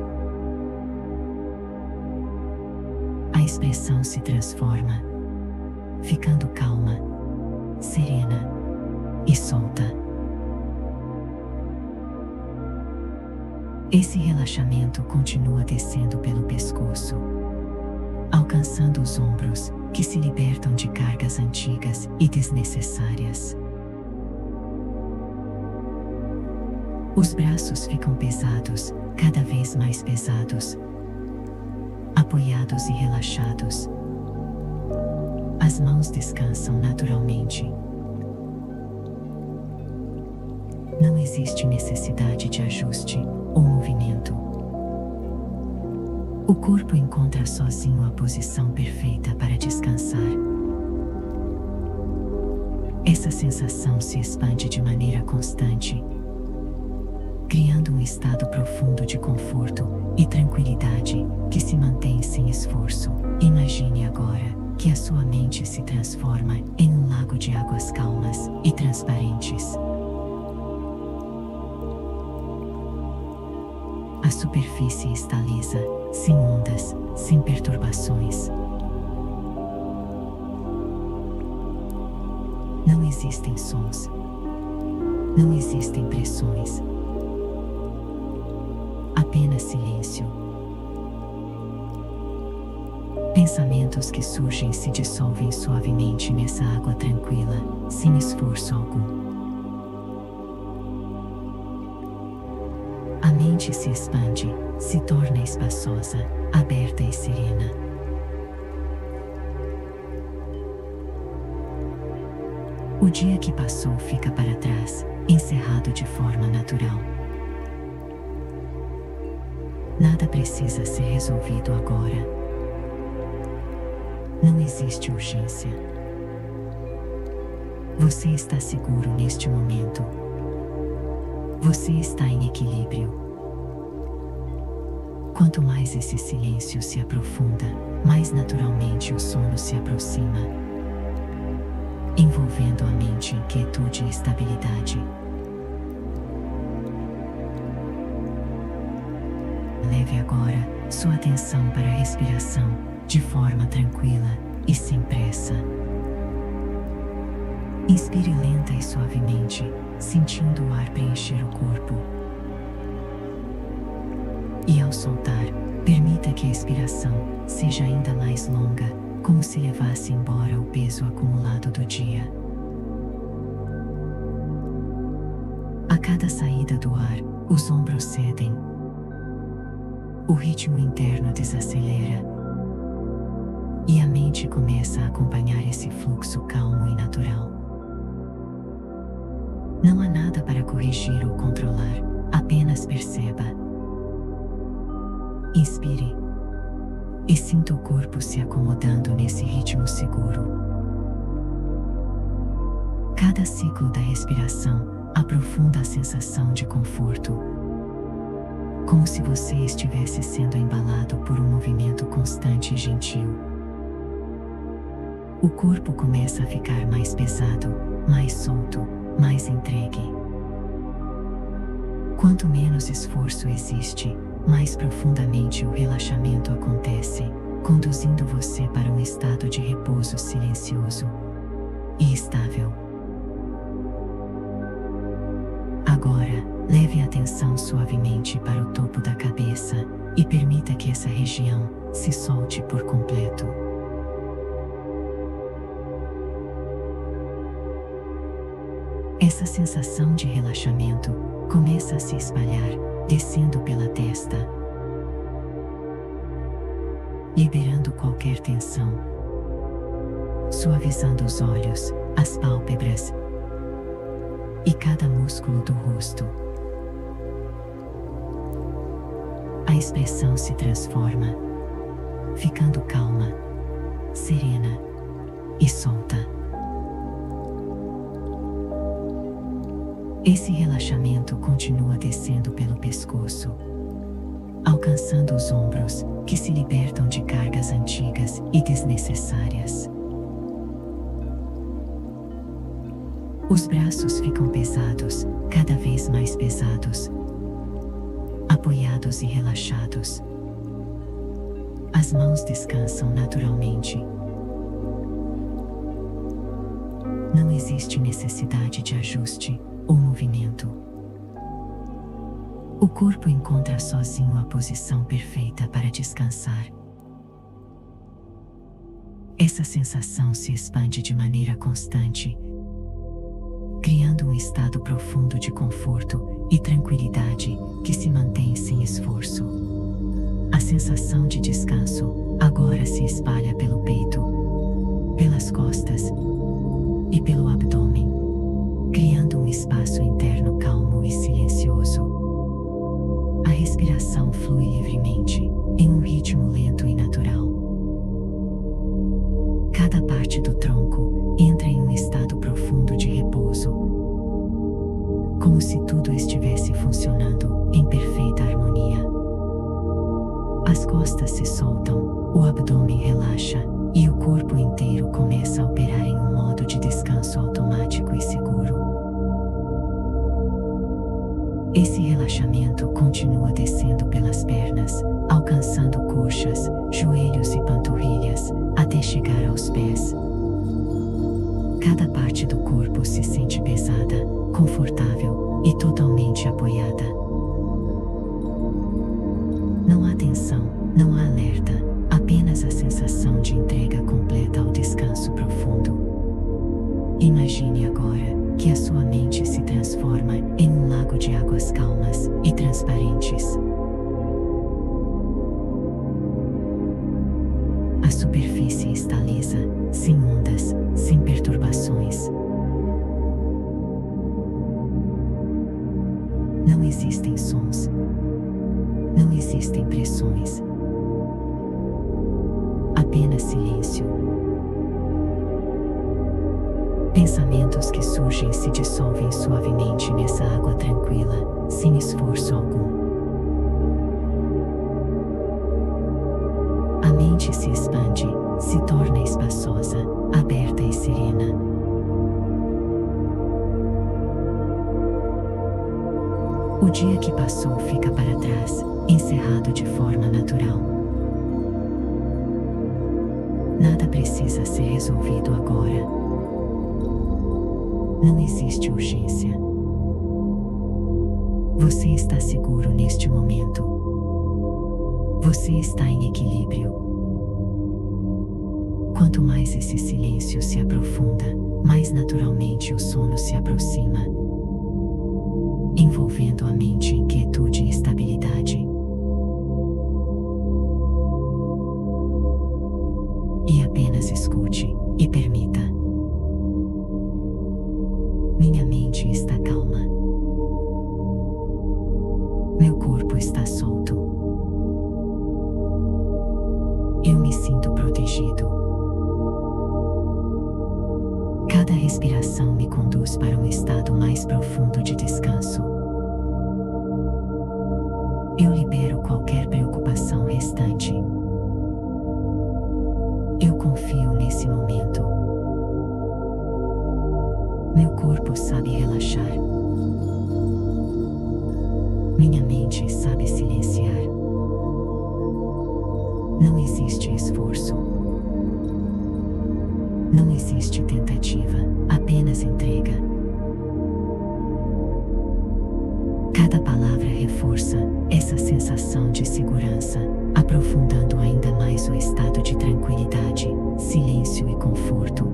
A expressão se transforma, ficando calma, serena e solta. Esse relaxamento continua descendo pelo pescoço, alcançando os ombros, que se libertam de cargas antigas e desnecessárias. Os braços ficam pesados, cada vez mais pesados, apoiados e relaxados. As mãos descansam naturalmente. Não existe necessidade de ajuste ou movimento. O corpo encontra sozinho a posição perfeita para descansar. Essa sensação se expande de maneira constante, criando um estado profundo de conforto e tranquilidade que se mantém sem esforço. Imagine agora que a sua mente se transforma em um lago de águas calmas e transparentes. A superfície está lisa, sem ondas, sem perturbações. Não existem sons. Não existem pressões. Apenas silêncio. Pensamentos que surgem se dissolvem suavemente nessa água tranquila, sem esforço algum. mente se expande, se torna espaçosa, aberta e serena. O dia que passou fica para trás, encerrado de forma natural. Nada precisa ser resolvido agora. Não existe urgência. Você está seguro neste momento. Você está em equilíbrio. Quanto mais esse silêncio se aprofunda, mais naturalmente o sono se aproxima, envolvendo a mente em quietude e estabilidade. Leve agora sua atenção para a respiração, de forma tranquila e sem pressa. Inspire lenta e suavemente, sentindo o ar preencher o corpo. E ao soltar, permita que a expiração seja ainda mais longa, como se levasse embora o peso acumulado do dia. A cada saída do ar, os ombros cedem. O ritmo interno desacelera. E a mente começa a acompanhar esse fluxo calmo e natural. Não há nada para corrigir ou controlar, apenas perceba. Inspire. E sinta o corpo se acomodando nesse ritmo seguro. Cada ciclo da respiração aprofunda a sensação de conforto, como se você estivesse sendo embalado por um movimento constante e gentil. O corpo começa a ficar mais pesado, mais solto, mais entregue. Quanto menos esforço existe, mais profundamente o relaxamento acontece, conduzindo você para um estado de repouso silencioso e estável. Agora, leve a atenção suavemente para o topo da cabeça e permita que essa região se solte por completo. Essa sensação de relaxamento começa a se espalhar, descendo pela testa, liberando qualquer tensão, suavizando os olhos, as pálpebras e cada músculo do rosto. A expressão se transforma, ficando calma, serena e solta. Esse relaxamento continua descendo pelo pescoço, alcançando os ombros, que se libertam de cargas antigas e desnecessárias. Os braços ficam pesados, cada vez mais pesados, apoiados e relaxados. As mãos descansam naturalmente. Não existe necessidade de ajuste ou movimento. O corpo encontra sozinho a posição perfeita para descansar. Essa sensação se expande de maneira constante, criando um estado profundo de conforto e tranquilidade que se mantém sem esforço. A sensação de descanso agora se espalha pelo peito, pelas costas e pelo abdômen, criando um espaço interno calmo e silencioso. A respiração flui livremente, em um ritmo lento e natural. Cada parte do tronco entra em um estado profundo de repouso, como se tudo estivesse funcionando em perfeita harmonia. As costas se soltam, o abdômen relaxa e o corpo inteiro começa a operar em um modo de descanso automático e seguro. Esse relaxamento continua descendo pelas pernas, alcançando coxas, joelhos e panturrilhas, até chegar aos pés. Cada parte do corpo se sente pesada, confortável e totalmente apoiada. Não há tensão, não há alerta, apenas a sensação de entrega completa ao descanso profundo. Imagine agora que a sua mente se transforma em um lago de águas calmas e transparentes. A superfície está lisa, sem ondas, sem perturbações. Não existem sons. Não existem pressões. Apenas silêncio. Pensamentos que surgem se dissolvem suavemente nessa água tranquila, sem esforço algum. A mente se expande, se torna espaçosa, aberta e serena. O dia que passou fica para trás, encerrado de forma natural. Nada precisa ser resolvido agora. Não existe urgência. Você está seguro neste momento. Você está em equilíbrio. Quanto mais esse silêncio se aprofunda, mais naturalmente o sono se aproxima, envolvendo a mente em quietude e estabilidade. E apenas escute e permita. Minha mente está calma. Meu corpo está solto. Eu me sinto protegido. Cada respiração me conduz para um estado mais profundo de descanso. Eu libero qualquer preocupação restante. Eu confio nesse momento. Meu corpo sabe relaxar. Minha mente sabe silenciar. Não existe esforço. Não existe tentativa, apenas entrega. Cada palavra reforça essa sensação de segurança, aprofundando ainda mais o estado de tranquilidade, silêncio e conforto.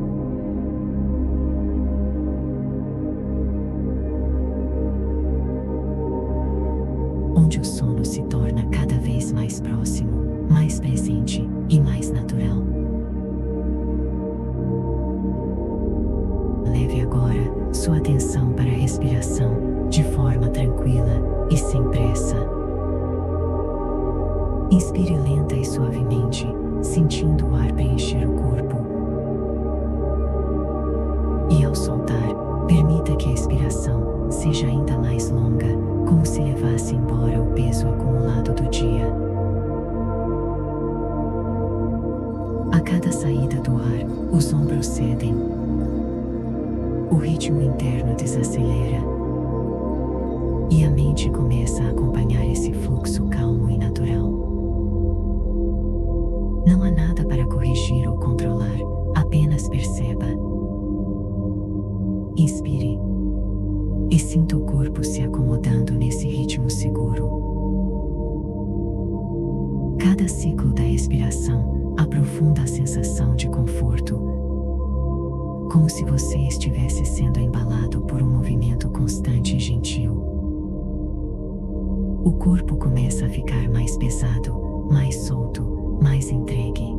Onde o sono se torna cada vez mais próximo, mais presente e mais natural. Leve agora sua atenção para a respiração, de forma tranquila e sem pressa. Inspire lenta e suavemente, sentindo o ar preencher o corpo. E ao soltar, permita que a expiração seja ainda mais longa, como se levasse embora o peso acumulado do dia. A cada saída do ar, os ombros cedem. O ritmo interno desacelera. E a mente começa a acompanhar esse fluxo calmo e natural. Não há nada para corrigir ou controlar, apenas perceba. Inspire. E sinta o corpo se acomodando nesse ritmo seguro. Cada ciclo da respiração aprofunda a sensação de conforto, como se você estivesse sendo embalado por um movimento constante e gentil. O corpo começa a ficar mais pesado, mais solto, mais entregue.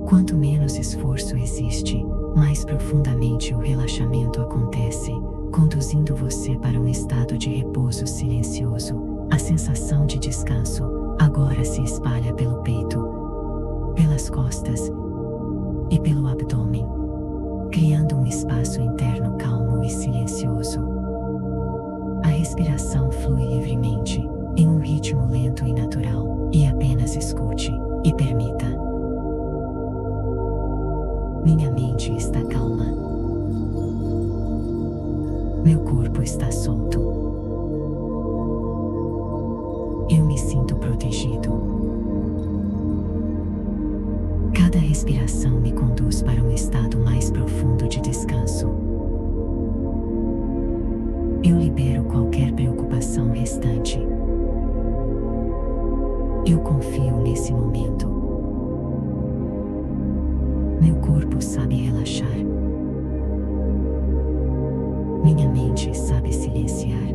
Quanto menos esforço existe, mais profundamente o relaxamento acontece, conduzindo você para um estado de repouso silencioso. A sensação de descanso agora se espalha pelo peito, pelas costas e pelo abdômen, criando um espaço interno calmo e silencioso. A respiração flui livremente, em um ritmo lento e natural, e apenas escute e permita. Minha mente está calma. Meu corpo está solto. Eu me sinto protegido. Cada respiração me conduz para um estado mais profundo de descanso. Eu libero qualquer preocupação restante. Eu confio nesse momento. Meu corpo sabe relaxar. Minha mente sabe silenciar.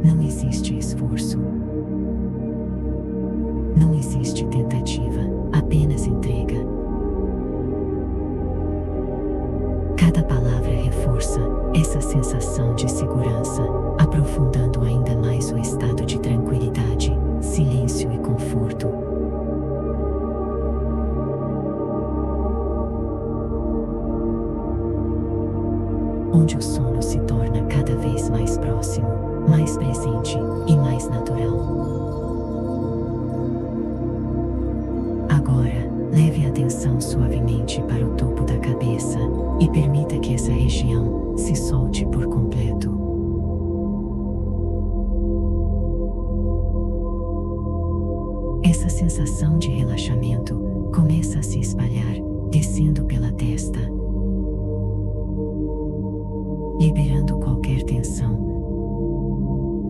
Não existe esforço. Não existe tentativa, apenas entrega. Cada palavra reforça essa sensação de segurança, aprofundando ainda mais o estado de tranquilidade, silêncio e conforto. Onde o sono se torna cada vez mais próximo, mais presente e mais natural. Agora, leve a atenção suavemente para o topo da cabeça e permita que essa região se solte por completo. Essa sensação de relaxamento começa a se espalhar, descendo pela testa, liberando qualquer tensão,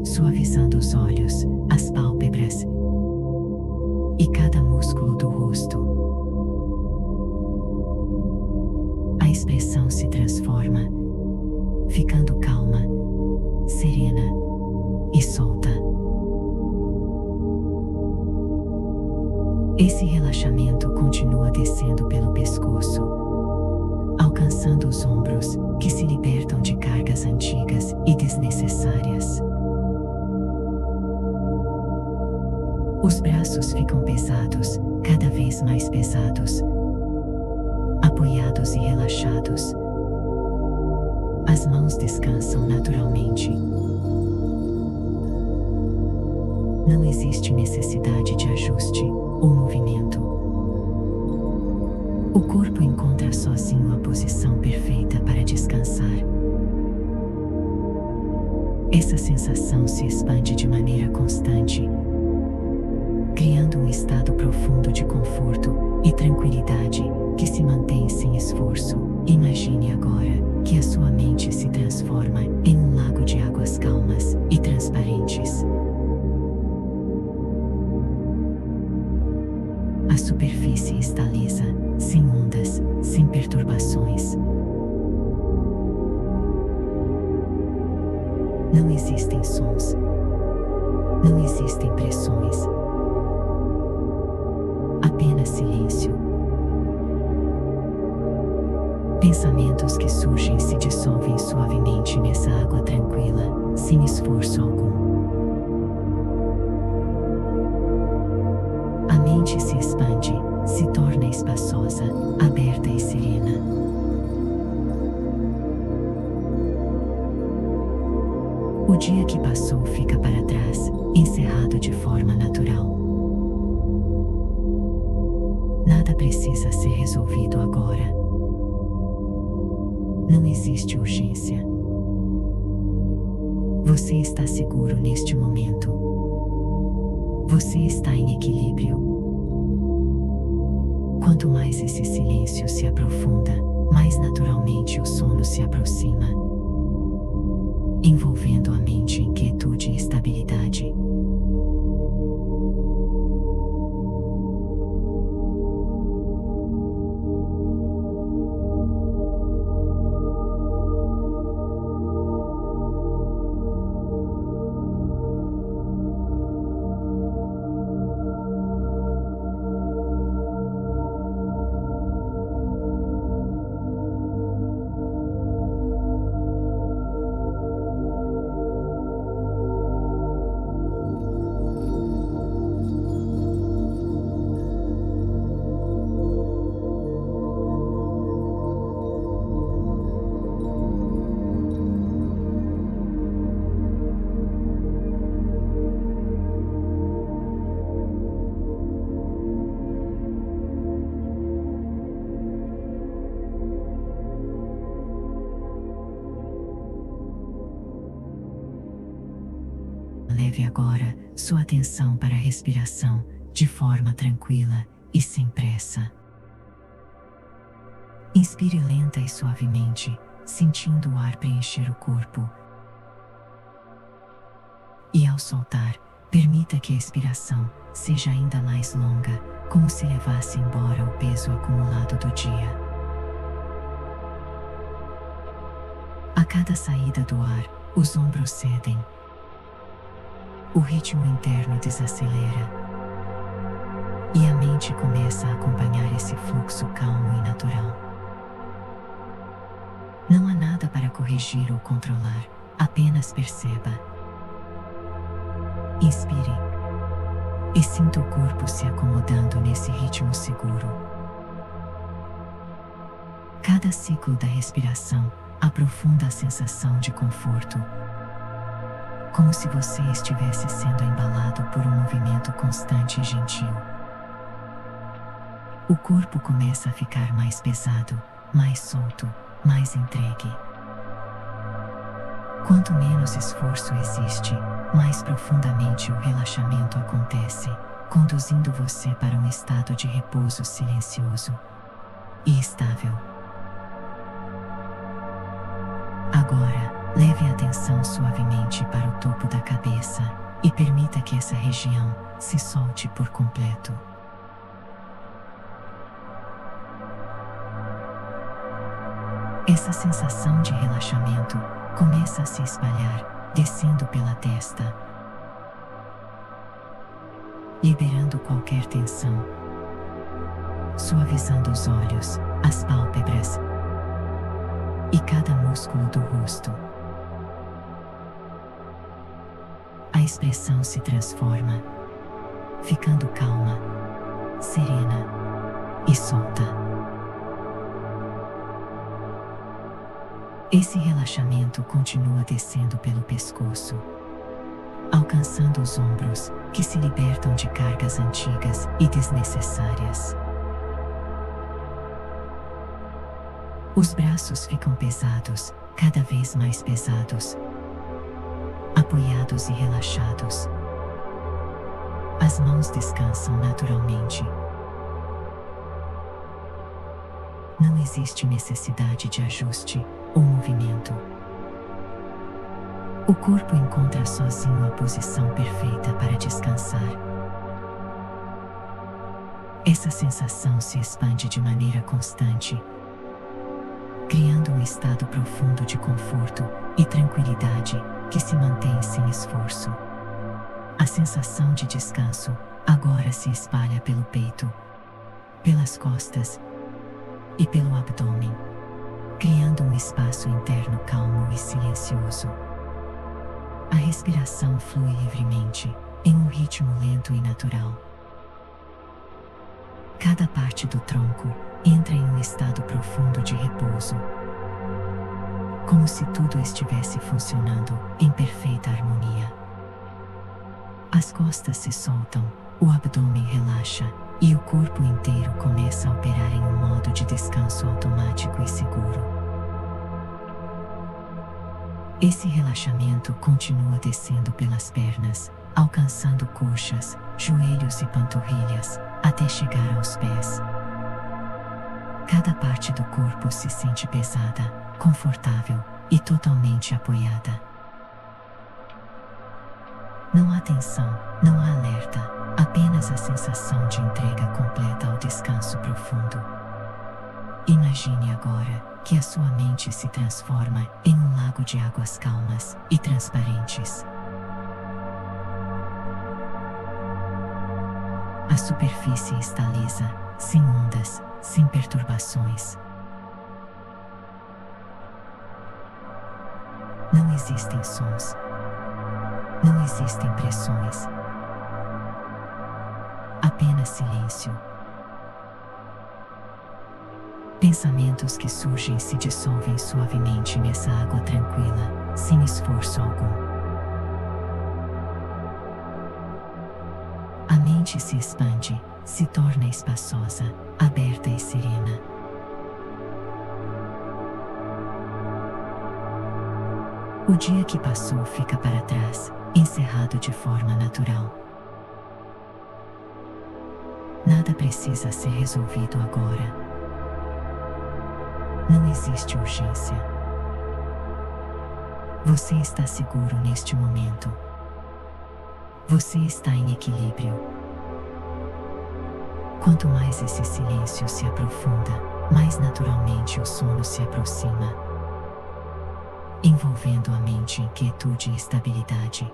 suavizando os olhos, as pálpebras e cada músculo do rosto. A expressão se transforma, ficando calma, serena e solta. Esse relaxamento continua descendo pelo pescoço, alcançando os ombros, que se libertam de cargas antigas e desnecessárias. Os braços ficam pesados, cada vez mais pesados, apoiados e relaxados. As mãos descansam naturalmente. Não existe necessidade de ajuste ou movimento. O corpo encontra sozinho a posição perfeita para descansar. Essa sensação se expande de maneira constante, criando um estado profundo de conforto e tranquilidade que se mantém sem esforço. Imagine agora que a sua mente se transforma em um lago de águas calmas e transparentes. A superfície está lisa, sem ondas, sem perturbações. Não existem sons. Não existem pressões. Apenas silêncio. Pensamentos que surgem se dissolvem suavemente nessa água tranquila, sem esforço algum. A mente se expande, se torna espaçosa, aberta e serena. O dia que passou fica para trás, encerrado de forma natural. Nada precisa ser resolvido agora. Não existe urgência. Você está seguro neste momento. Você está em equilíbrio. Quanto mais esse silêncio se aprofunda, mais naturalmente o sono se aproxima, envolvendo a mente em quietude e estabilidade. Leve agora sua atenção para a respiração de forma tranquila e sem pressa. Inspire lenta e suavemente, sentindo o ar preencher o corpo. E ao soltar, permita que a expiração seja ainda mais longa, como se levasse embora o peso acumulado do dia. cada saída do ar, os ombros cedem. O ritmo interno desacelera. E a mente começa a acompanhar esse fluxo calmo e natural. Não há nada para corrigir ou controlar, apenas perceba. Inspire. E sinta o corpo se acomodando nesse ritmo seguro. Cada ciclo da respiração aprofunda a sensação de conforto, como se você estivesse sendo embalado por um movimento constante e gentil. O corpo começa a ficar mais pesado, mais solto, mais entregue. Quanto menos esforço existe, mais profundamente o relaxamento acontece, conduzindo você para um estado de repouso silencioso e estável. Agora, leve a atenção suavemente para o topo da cabeça e permita que essa região se solte por completo. Essa sensação de relaxamento começa a se espalhar, descendo pela testa, liberando qualquer tensão, suavizando os olhos, as pálpebras e cada músculo do rosto. A expressão se transforma, ficando calma, serena e solta. Esse relaxamento continua descendo pelo pescoço, alcançando os ombros, que se libertam de cargas antigas e desnecessárias. Os braços ficam pesados, cada vez mais pesados, apoiados e relaxados. As mãos descansam naturalmente. Não existe necessidade de ajuste ou movimento. O corpo encontra sozinho a posição perfeita para descansar. Essa sensação se expande de maneira constante, criando um estado profundo de conforto e tranquilidade que se mantém sem esforço. A sensação de descanso agora se espalha pelo peito, pelas costas e pelo abdômen, criando um espaço interno calmo e silencioso. A respiração flui livremente, em um ritmo lento e natural. Cada parte do tronco entra em um estado profundo de repouso, como se tudo estivesse funcionando em perfeita harmonia. As costas se soltam, o abdômen relaxa e o corpo inteiro começa a operar em um modo de descanso automático e seguro. Esse relaxamento continua descendo pelas pernas, alcançando coxas, joelhos e panturrilhas, até chegar aos pés. Cada parte do corpo se sente pesada, confortável e totalmente apoiada. Não há tensão, não há alerta, apenas a sensação de entrega completa ao descanso profundo. Imagine agora que a sua mente se transforma em um lago de águas calmas e transparentes. A superfície está lisa, sem ondas, sem perturbações. Não existem sons. Não existem pressões. Apenas silêncio. Pensamentos que surgem se dissolvem suavemente nessa água tranquila, sem esforço algum. A mente se expande, se torna espaçosa, aberta e serena. O dia que passou fica para trás, encerrado de forma natural. Nada precisa ser resolvido agora. Não existe urgência. Você está seguro neste momento. Você está em equilíbrio. Quanto mais esse silêncio se aprofunda, mais naturalmente o sono se aproxima. envolvendo a mente em quietude e estabilidade.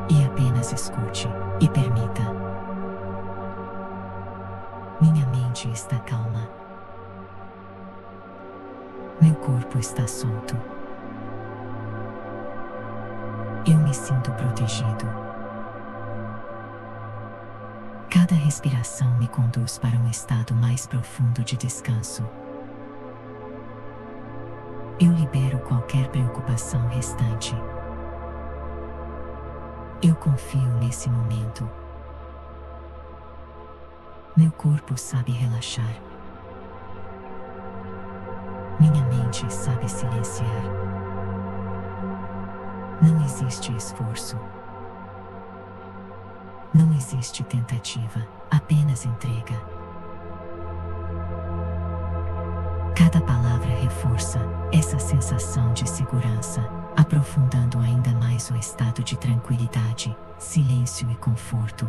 E apenas escute e permita. Minha mente está calma. Meu corpo está solto. Eu me sinto protegido. Cada respiração me conduz para um estado mais profundo de descanso. Eu libero qualquer preocupação restante. Eu confio nesse momento. Meu corpo sabe relaxar. Minha mente sabe silenciar. Não existe esforço. Não existe tentativa, apenas entrega. Cada palavra reforça essa sensação de segurança, aprofundando ainda mais o estado de tranquilidade, silêncio e conforto.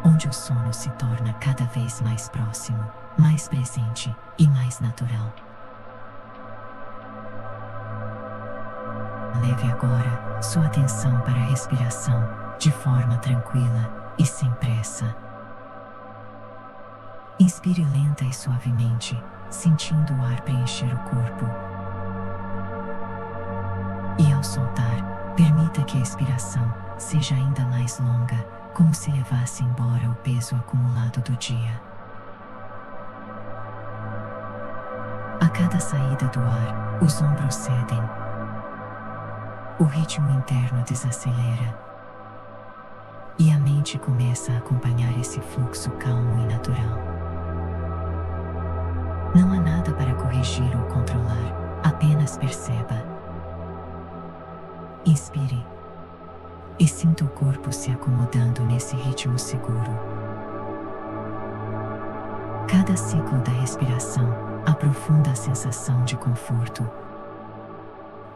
Onde o sono se torna cada vez mais próximo, mais presente e mais natural. Leve agora sua atenção para a respiração, de forma tranquila e sem pressa. Inspire lenta e suavemente, sentindo o ar preencher o corpo. E ao soltar, permita que a expiração seja ainda mais longa, como se levasse embora o peso acumulado do dia. A cada saída do ar, os ombros cedem. O ritmo interno desacelera. E a mente começa a acompanhar esse fluxo calmo e natural. Não há nada para corrigir ou controlar, apenas perceba. Inspire. E sinta o corpo se acomodando nesse ritmo seguro. Cada ciclo da respiração aprofunda a sensação de conforto,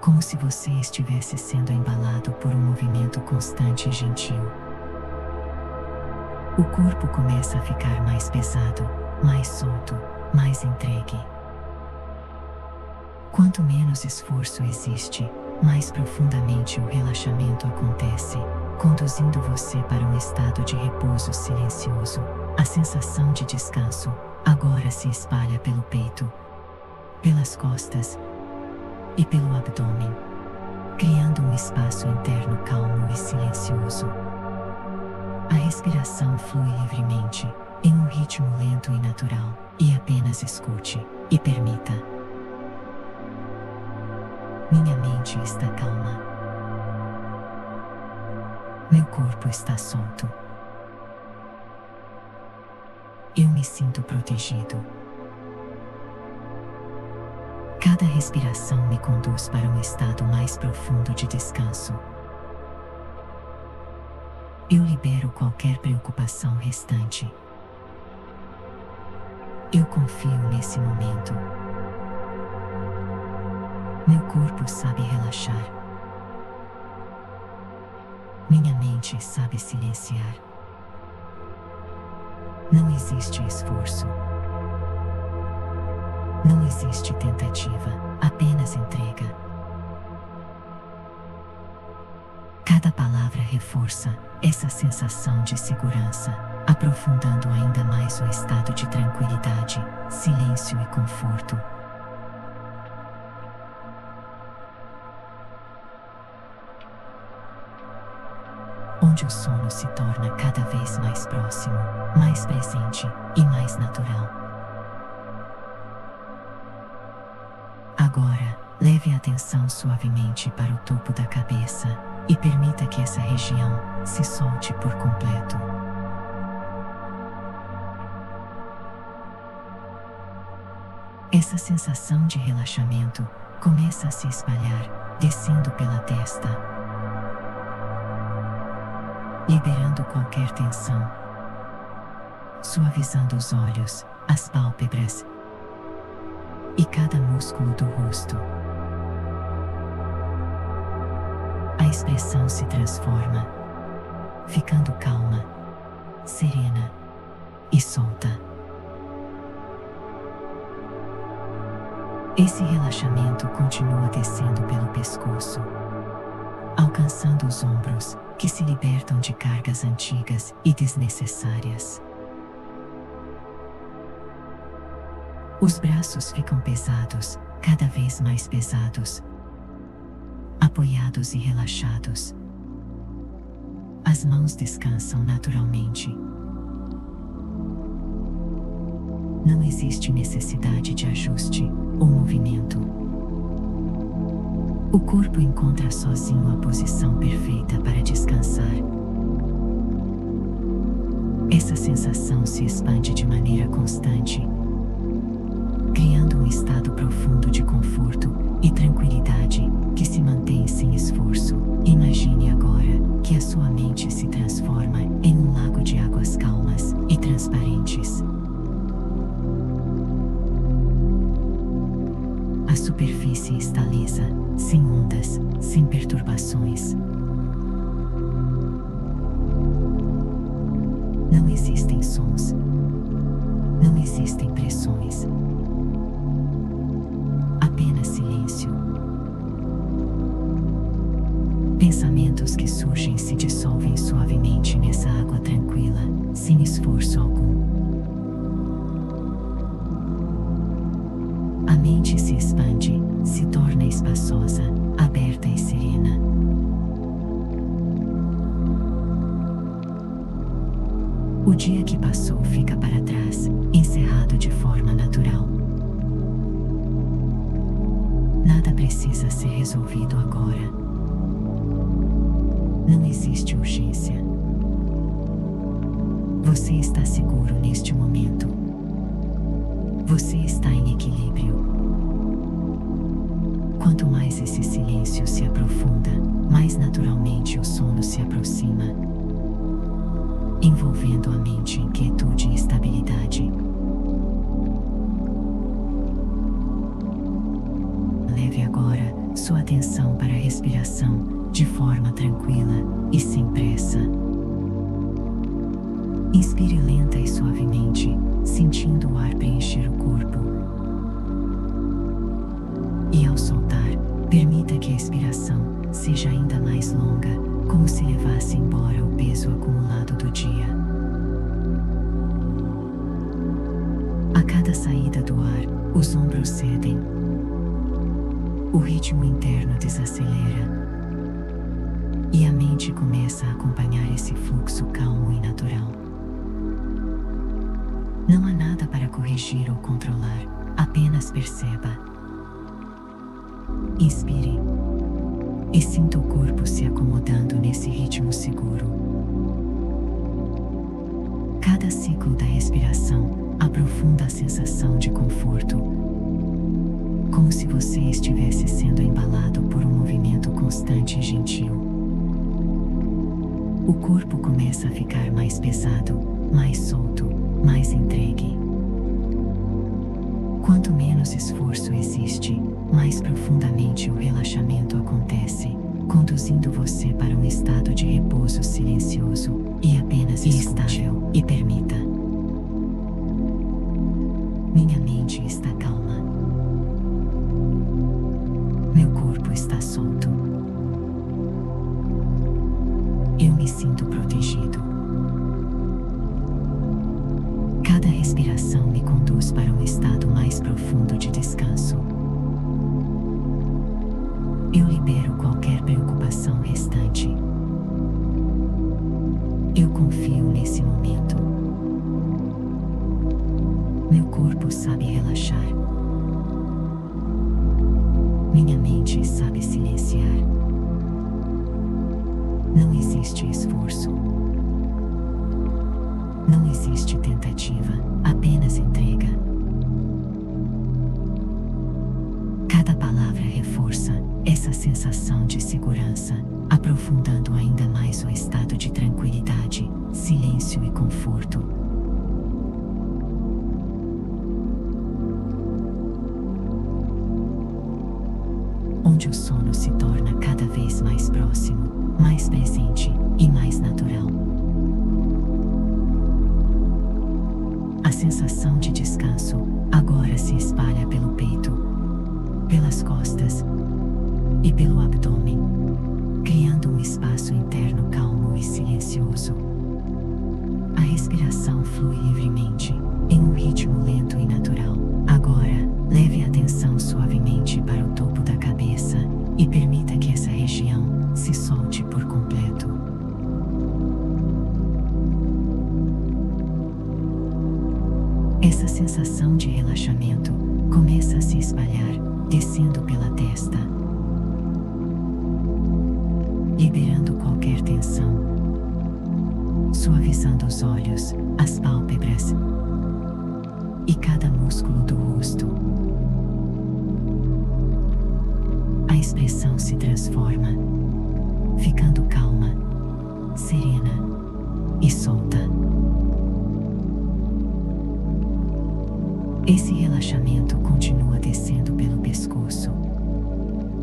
como se você estivesse sendo embalado por um movimento constante e gentil. O corpo começa a ficar mais pesado, mais solto, mais entregue. Quanto menos esforço existe, mais profundamente o relaxamento acontece, conduzindo você para um estado de repouso silencioso. A sensação de descanso agora se espalha pelo peito, pelas costas e pelo abdômen, criando um espaço interno calmo e silencioso. A respiração flui livremente, em um ritmo lento e natural, e apenas escute e permita. Minha mente está calma. Meu corpo está solto. Eu me sinto protegido. Cada respiração me conduz para um estado mais profundo de descanso. Eu libero qualquer preocupação restante. Eu confio nesse momento. Meu corpo sabe relaxar. Minha mente sabe silenciar. Não existe esforço. Não existe tentativa, apenas entrega. Cada palavra reforça essa sensação de segurança, aprofundando ainda mais o estado de tranquilidade, silêncio e conforto. Onde o sono se torna cada vez mais próximo, mais presente e mais natural. Agora, leve a atenção suavemente para o topo da cabeça e permita que essa região se solte por completo. Essa sensação de relaxamento começa a se espalhar, descendo pela testa, liberando qualquer tensão, suavizando os olhos, as pálpebras e cada músculo do rosto. A expressão se transforma, ficando calma, serena e solta. Esse relaxamento continua descendo pelo pescoço, alcançando os ombros, que se libertam de cargas antigas e desnecessárias. Os braços ficam pesados, cada vez mais pesados, apoiados e relaxados. As mãos descansam naturalmente. Não existe necessidade de ajuste ou movimento. O corpo encontra sozinho a posição perfeita para descansar. Essa sensação se expande de maneira constante, criando um estado profundo de conforto e tranquilidade que se mantém sem esforço. Imagine agora que a sua mente se transforma em um lago de águas calmas e transparentes. A superfície está lisa, sem ondas, sem perturbações. Não existem sons. Não existem pressões. Apenas silêncio. Pensamentos que surgem se dissolvem suavemente nessa água tranquila, sem esforço algum. A mente se expande, se torna espaçosa, aberta e serena. O dia que passou fica para trás, encerrado de forma natural. Nada precisa ser resolvido agora. Não existe urgência. Você está seguro neste momento. Você está em equilíbrio. Quanto mais esse silêncio se aprofunda, mais naturalmente o sono se aproxima, envolvendo a mente em quietude e estabilidade. Leve agora sua atenção para a respiração de forma tranquila e sem pressa. Inspire lenta e suavemente, sentindo o ar preencher o corpo. E ao soltar, permita que a expiração seja ainda mais longa, como se levasse embora o peso acumulado do dia. A cada saída do ar, os ombros cedem. O ritmo interno desacelera. E a mente começa a acompanhar esse fluxo calmo e natural. Não há nada para corrigir ou controlar, apenas perceba. Inspire e sinta o corpo se acomodando nesse ritmo seguro. Cada ciclo da respiração aprofunda a sensação de conforto, como se você estivesse sendo embalado por um movimento constante e gentil. O corpo começa a ficar mais pesado, mais solto, mais entregue. Quanto menos esforço existe, mais profundamente o relaxamento acontece, conduzindo você para um estado de repouso silencioso e apenas estável. E permita. Minha mente está calma. Meu corpo está solto. Eu me sinto protegido. Cada respiração me conduz para um estado mais profundo de descanso. Eu libero qualquer preocupação restante. Eu confio nesse momento. Meu corpo sabe relaxar. Minha mente sabe silenciar. Não existe esforço. Não existe tentativa, apenas entrega. Cada palavra reforça essa sensação de segurança, aprofundando ainda mais o estado de tranquilidade, silêncio e conforto. Onde o sono se torna cada vez mais próximo, mais presente e mais natural. flui livremente, em um ritmo lento e natural. Agora, leve a atenção suavemente para o topo da cabeça e permita que essa região se solte por completo. Essa sensação de relaxamento começa a se espalhar, descendo pela testa, liberando qualquer tensão, suavizando os olhos, as pálpebras e cada músculo do rosto. A expressão se transforma, ficando calma, serena e solta. Esse relaxamento continua descendo pelo pescoço,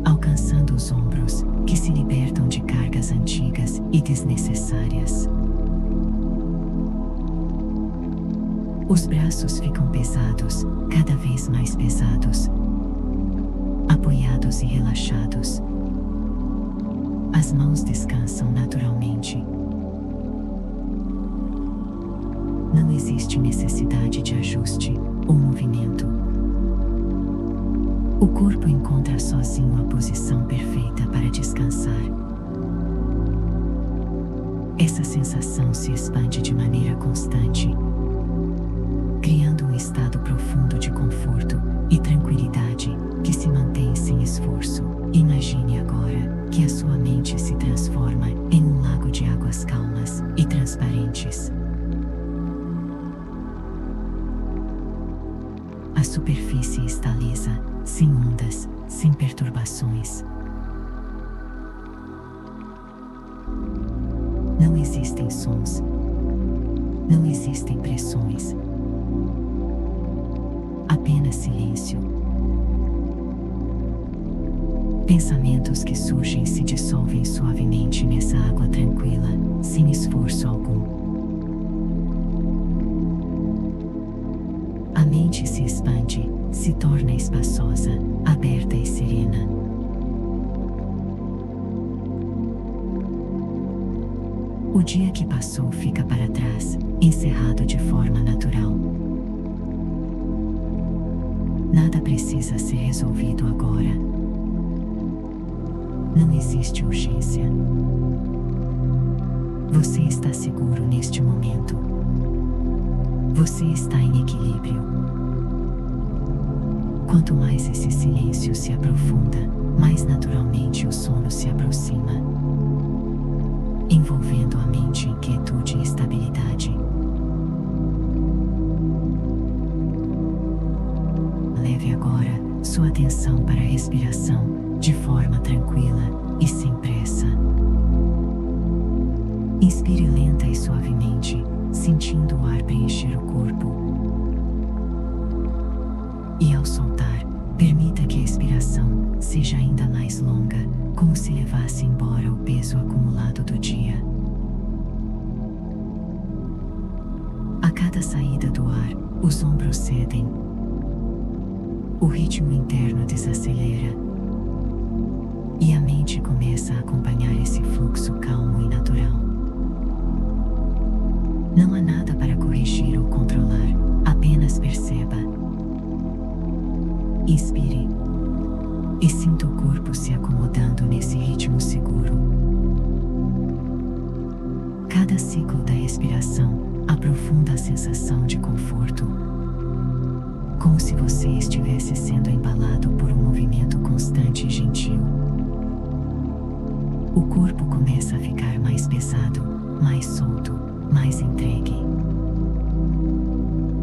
alcançando os ombros, que se libertam de cargas antigas e desnecessárias. Os braços ficam pesados, cada vez mais pesados, apoiados e relaxados. As mãos descansam naturalmente. Não existe necessidade de ajuste ou movimento. O corpo encontra sozinho a posição perfeita para descansar. Essa sensação se expande de maneira constante, criando um estado profundo de conforto e tranquilidade que se mantém sem esforço. Imagine agora que a sua mente se transforma em um lago de águas calmas e transparentes. A superfície está lisa, sem ondas, sem perturbações. Não existem sons. Não existem pressões. Apenas silêncio. Pensamentos que surgem se dissolvem suavemente nessa água tranquila, sem esforço algum. A mente se expande, se torna espaçosa, aberta e serena. O dia que passou fica para trás, encerrado de forma natural. Nada precisa ser resolvido agora. Não existe urgência. Você está seguro neste momento. Você está em equilíbrio. Quanto mais esse silêncio se aprofunda, mais naturalmente o sono se aproxima, envolvendo a mente em quietude e estabilidade. Leve agora sua atenção para a respiração, de forma tranquila e sem pressa. Inspire lenta e suavemente, sentindo o ar preencher o corpo. E ao soltar, permita que a expiração seja ainda mais longa, como se levasse embora o peso acumulado do dia. A cada saída do ar, os ombros cedem. O ritmo interno desacelera. E a mente começa a acompanhar esse fluxo calmo e natural. Não há nada para corrigir ou controlar, apenas perceba. Inspire e sinta o corpo se acomodando nesse ritmo seguro. Cada ciclo da respiração aprofunda a sensação de conforto, como se você estivesse sendo embalado por um movimento constante e gentil. O corpo começa a ficar mais pesado, mais solto, mais entregue.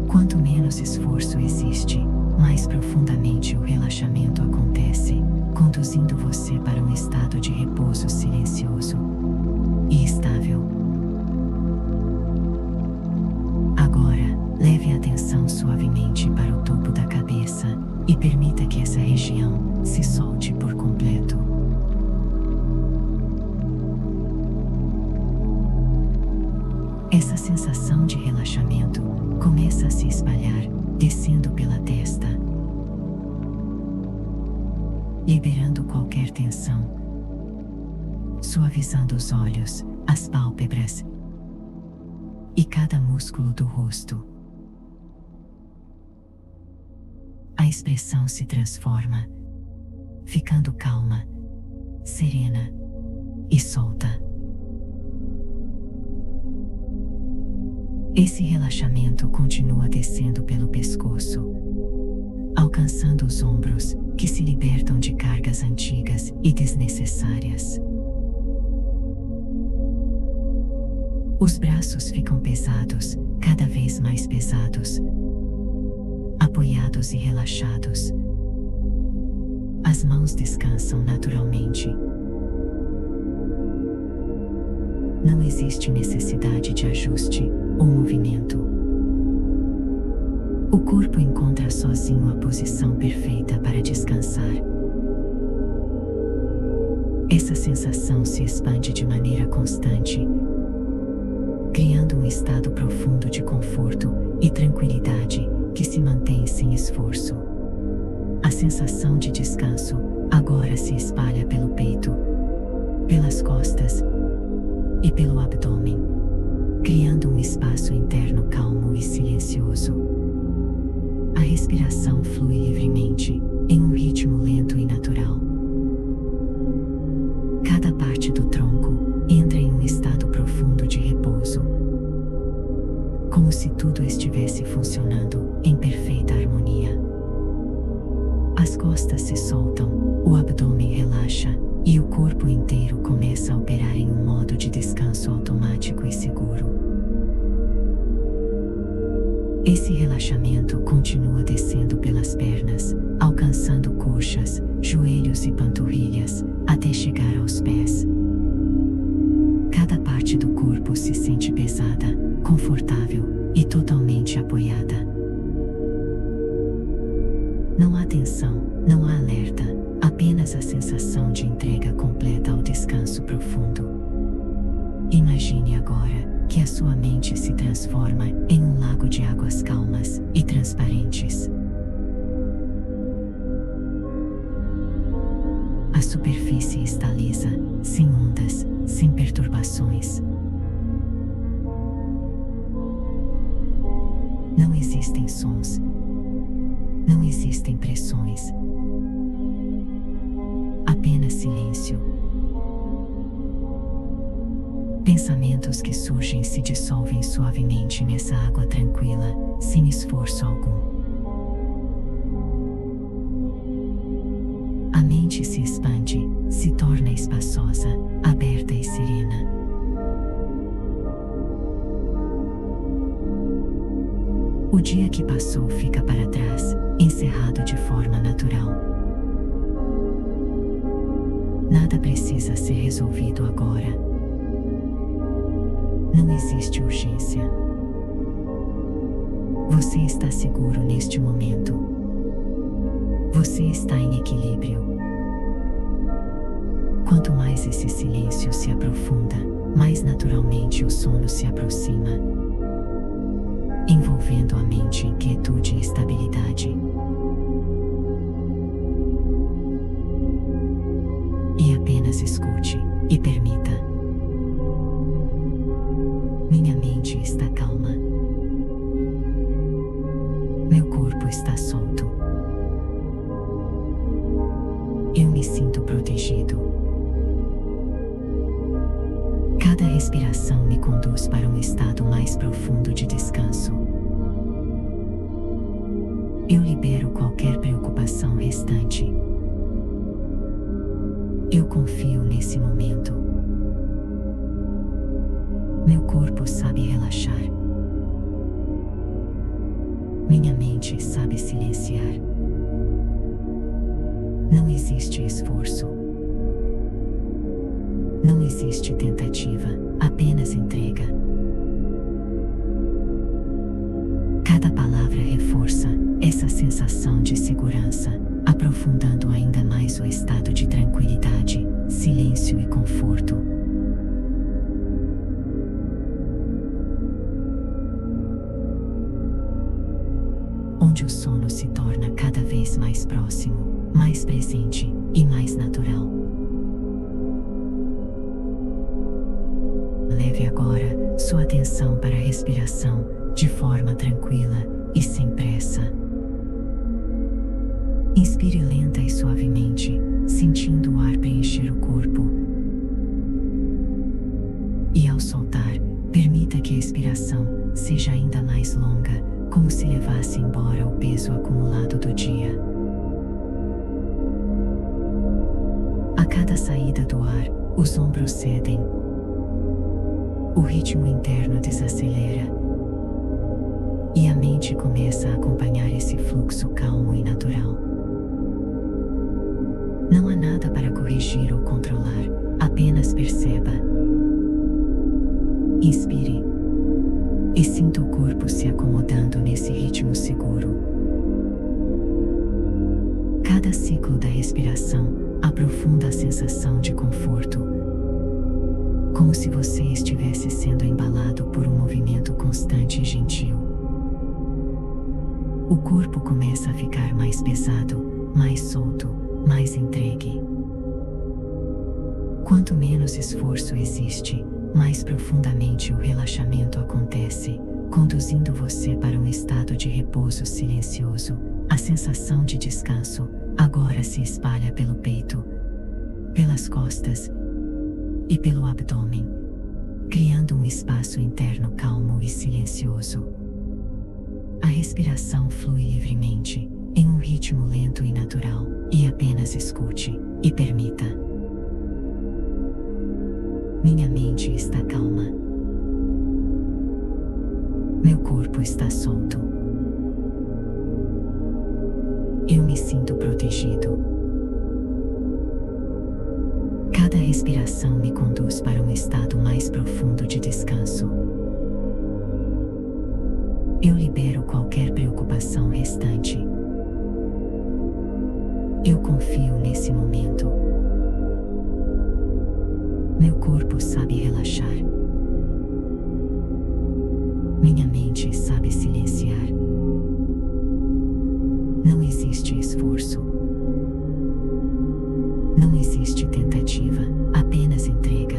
Quanto menos esforço existe, mais profundamente o relaxamento acontece, conduzindo você para um estado de repouso silencioso e estável. Agora, leve a atenção suavemente para o topo da cabeça e permita que essa região se solte por completo. Essa sensação de relaxamento começa a se espalhar, descendo pela testa, liberando qualquer tensão, suavizando os olhos, as pálpebras e cada músculo do rosto. A expressão se transforma, ficando calma, serena e solta. Esse relaxamento continua descendo pelo pescoço, alcançando os ombros, que se libertam de cargas antigas e desnecessárias. Os braços ficam pesados, cada vez mais pesados, apoiados e relaxados. As mãos descansam naturalmente. Não existe necessidade de ajuste ou movimento. O corpo encontra sozinho a posição perfeita para descansar. Essa sensação se expande de maneira constante, criando um estado profundo de conforto e tranquilidade que se mantém sem esforço. A sensação de descanso agora se espalha pelo peito, pelas costas e pelo abdômen, criando um espaço interno calmo e silencioso. A respiração flui livremente, em um ritmo lento e natural. Cada parte do tronco entra em um estado profundo de repouso, como se tudo estivesse funcionando em perfeita harmonia. As costas se soltam, o abdômen relaxa e o corpo inteiro começa a operar em um modo de descanso automático e seguro. Esse relaxamento continua descendo pelas pernas, alcançando coxas, joelhos e panturrilhas, até chegar aos pés. Cada parte do corpo se sente pesada, confortável e totalmente apoiada. Não há tensão, não há alerta, apenas a sensação de entrega completa ao descanso profundo. Imagine agora que a sua mente se transforma em um lago de águas calmas e transparentes. A superfície está lisa, sem ondas, sem perturbações. Não existem sons. Não existem pressões. Apenas silêncio. Pensamentos que surgem se dissolvem suavemente nessa água tranquila, sem esforço algum. A mente se expande, se torna espaçosa, aberta e serena. O dia que passou fica para trás, encerrado de forma natural. Nada precisa ser resolvido agora. Não existe urgência. Você está seguro neste momento. Você está em equilíbrio. Quanto mais esse silêncio se aprofunda, mais naturalmente o sono se aproxima, envolvendo a mente em quietude e estabilidade. E apenas escute e permita. Minha mente está calma. Meu corpo está solto. Eu me sinto protegido. Cada respiração me conduz para um estado mais profundo de descanso. Eu libero qualquer preocupação restante. Eu confio nesse momento. Meu corpo sabe relaxar. Minha mente sabe silenciar. Não existe esforço. Não existe tentativa, apenas entrega. Cada palavra reforça essa sensação de segurança, aprofundando ainda mais o estado de tranquilidade, silêncio e conforto. Onde o sono se torna cada vez mais próximo, mais presente e mais natural. Leve agora sua atenção para a respiração de forma tranquila e sem pressa. Inspire lenta e suavemente, sentindo o ar preencher o corpo. E ao soltar, permita que a expiração seja ainda mais longa, como se levasse embora o peso acumulado do dia. A cada saída do ar, os ombros cedem. O ritmo interno desacelera. E a mente começa a acompanhar esse fluxo calmo e natural. Não há nada para corrigir ou controlar, apenas perceba. Inspire e sinta o corpo se acomodando nesse ritmo seguro. Cada ciclo da respiração aprofunda a sensação de conforto, como se você estivesse sendo embalado por um movimento constante e gentil. O corpo começa a ficar mais pesado, mais solto, mais entregue. Quanto menos esforço existe, mais profundamente o relaxamento acontece, conduzindo você para um estado de repouso silencioso. A sensação de descanso agora se espalha pelo peito, pelas costas e pelo abdômen, criando um espaço interno calmo e silencioso. A respiração flui livremente, em um ritmo lento e natural, e apenas escute e permita. Minha mente está calma. Meu corpo está solto. Eu me sinto protegido. Cada respiração me conduz para um estado mais profundo de descanso. Eu libero qualquer preocupação restante. Eu confio nesse momento. Meu corpo sabe relaxar. Minha mente sabe silenciar. Não existe esforço. Não existe tentativa, apenas entrega.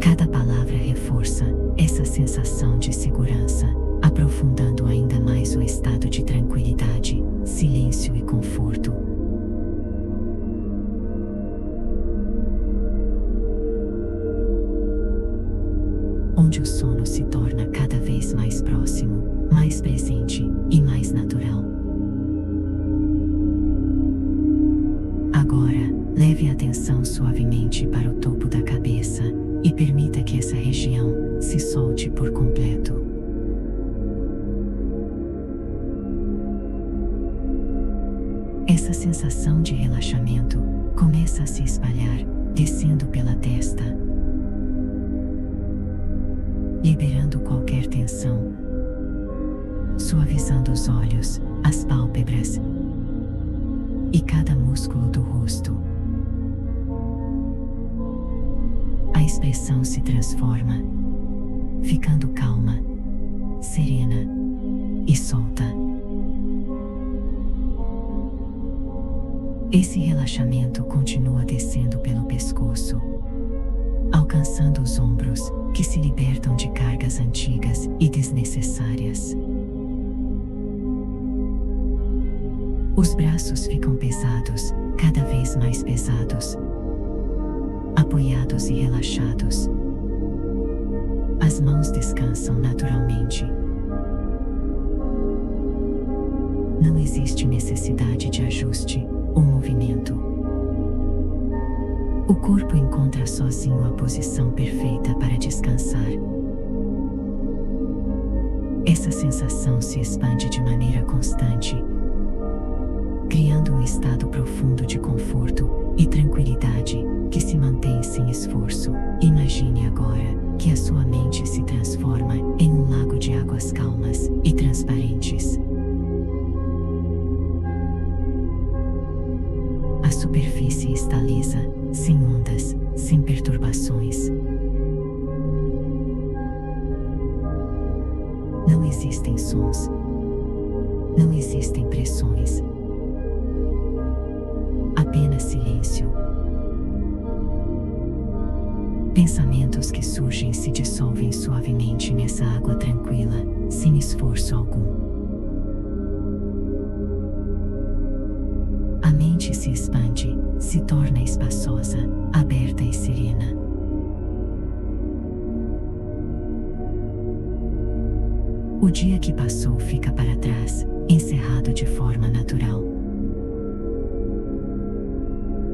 Cada palavra reforça essa sensação de segurança, aprofundando ainda mais o estado de tranquilidade, silêncio e conforto. Onde o sono se torna cada vez mais próximo, mais presente e mais natural. Agora, leve a atenção suavemente para o topo da cabeça e permita que essa região se solte por completo. Essa sensação de relaxamento começa a se espalhar, descendo pela testa, liberando qualquer tensão, suavizando os olhos, as pálpebras e cada músculo do rosto. A expressão se transforma, ficando calma, serena e solta. Esse relaxamento continua descendo pelo pescoço, alcançando os ombros, que se libertam de cargas antigas e desnecessárias. Os braços ficam pesados, cada vez mais pesados, apoiados e relaxados. As mãos descansam naturalmente. Não existe necessidade de ajuste ou movimento. O corpo encontra sozinho a posição perfeita para descansar. Essa sensação se expande de maneira constante, criando um estado profundo de conforto e tranquilidade que se mantém sem esforço. Imagine agora que a sua mente se transforma em um lago de águas calmas e transparentes. A superfície está lisa, sem ondas, sem perturbações. Não existem sons. Não existem pressões. Apenas silêncio. Pensamentos que surgem se dissolvem suavemente nessa água tranquila, sem esforço algum. A mente se expande, se torna espaçosa, aberta e serena. O dia que passou fica para trás, encerrado de forma natural.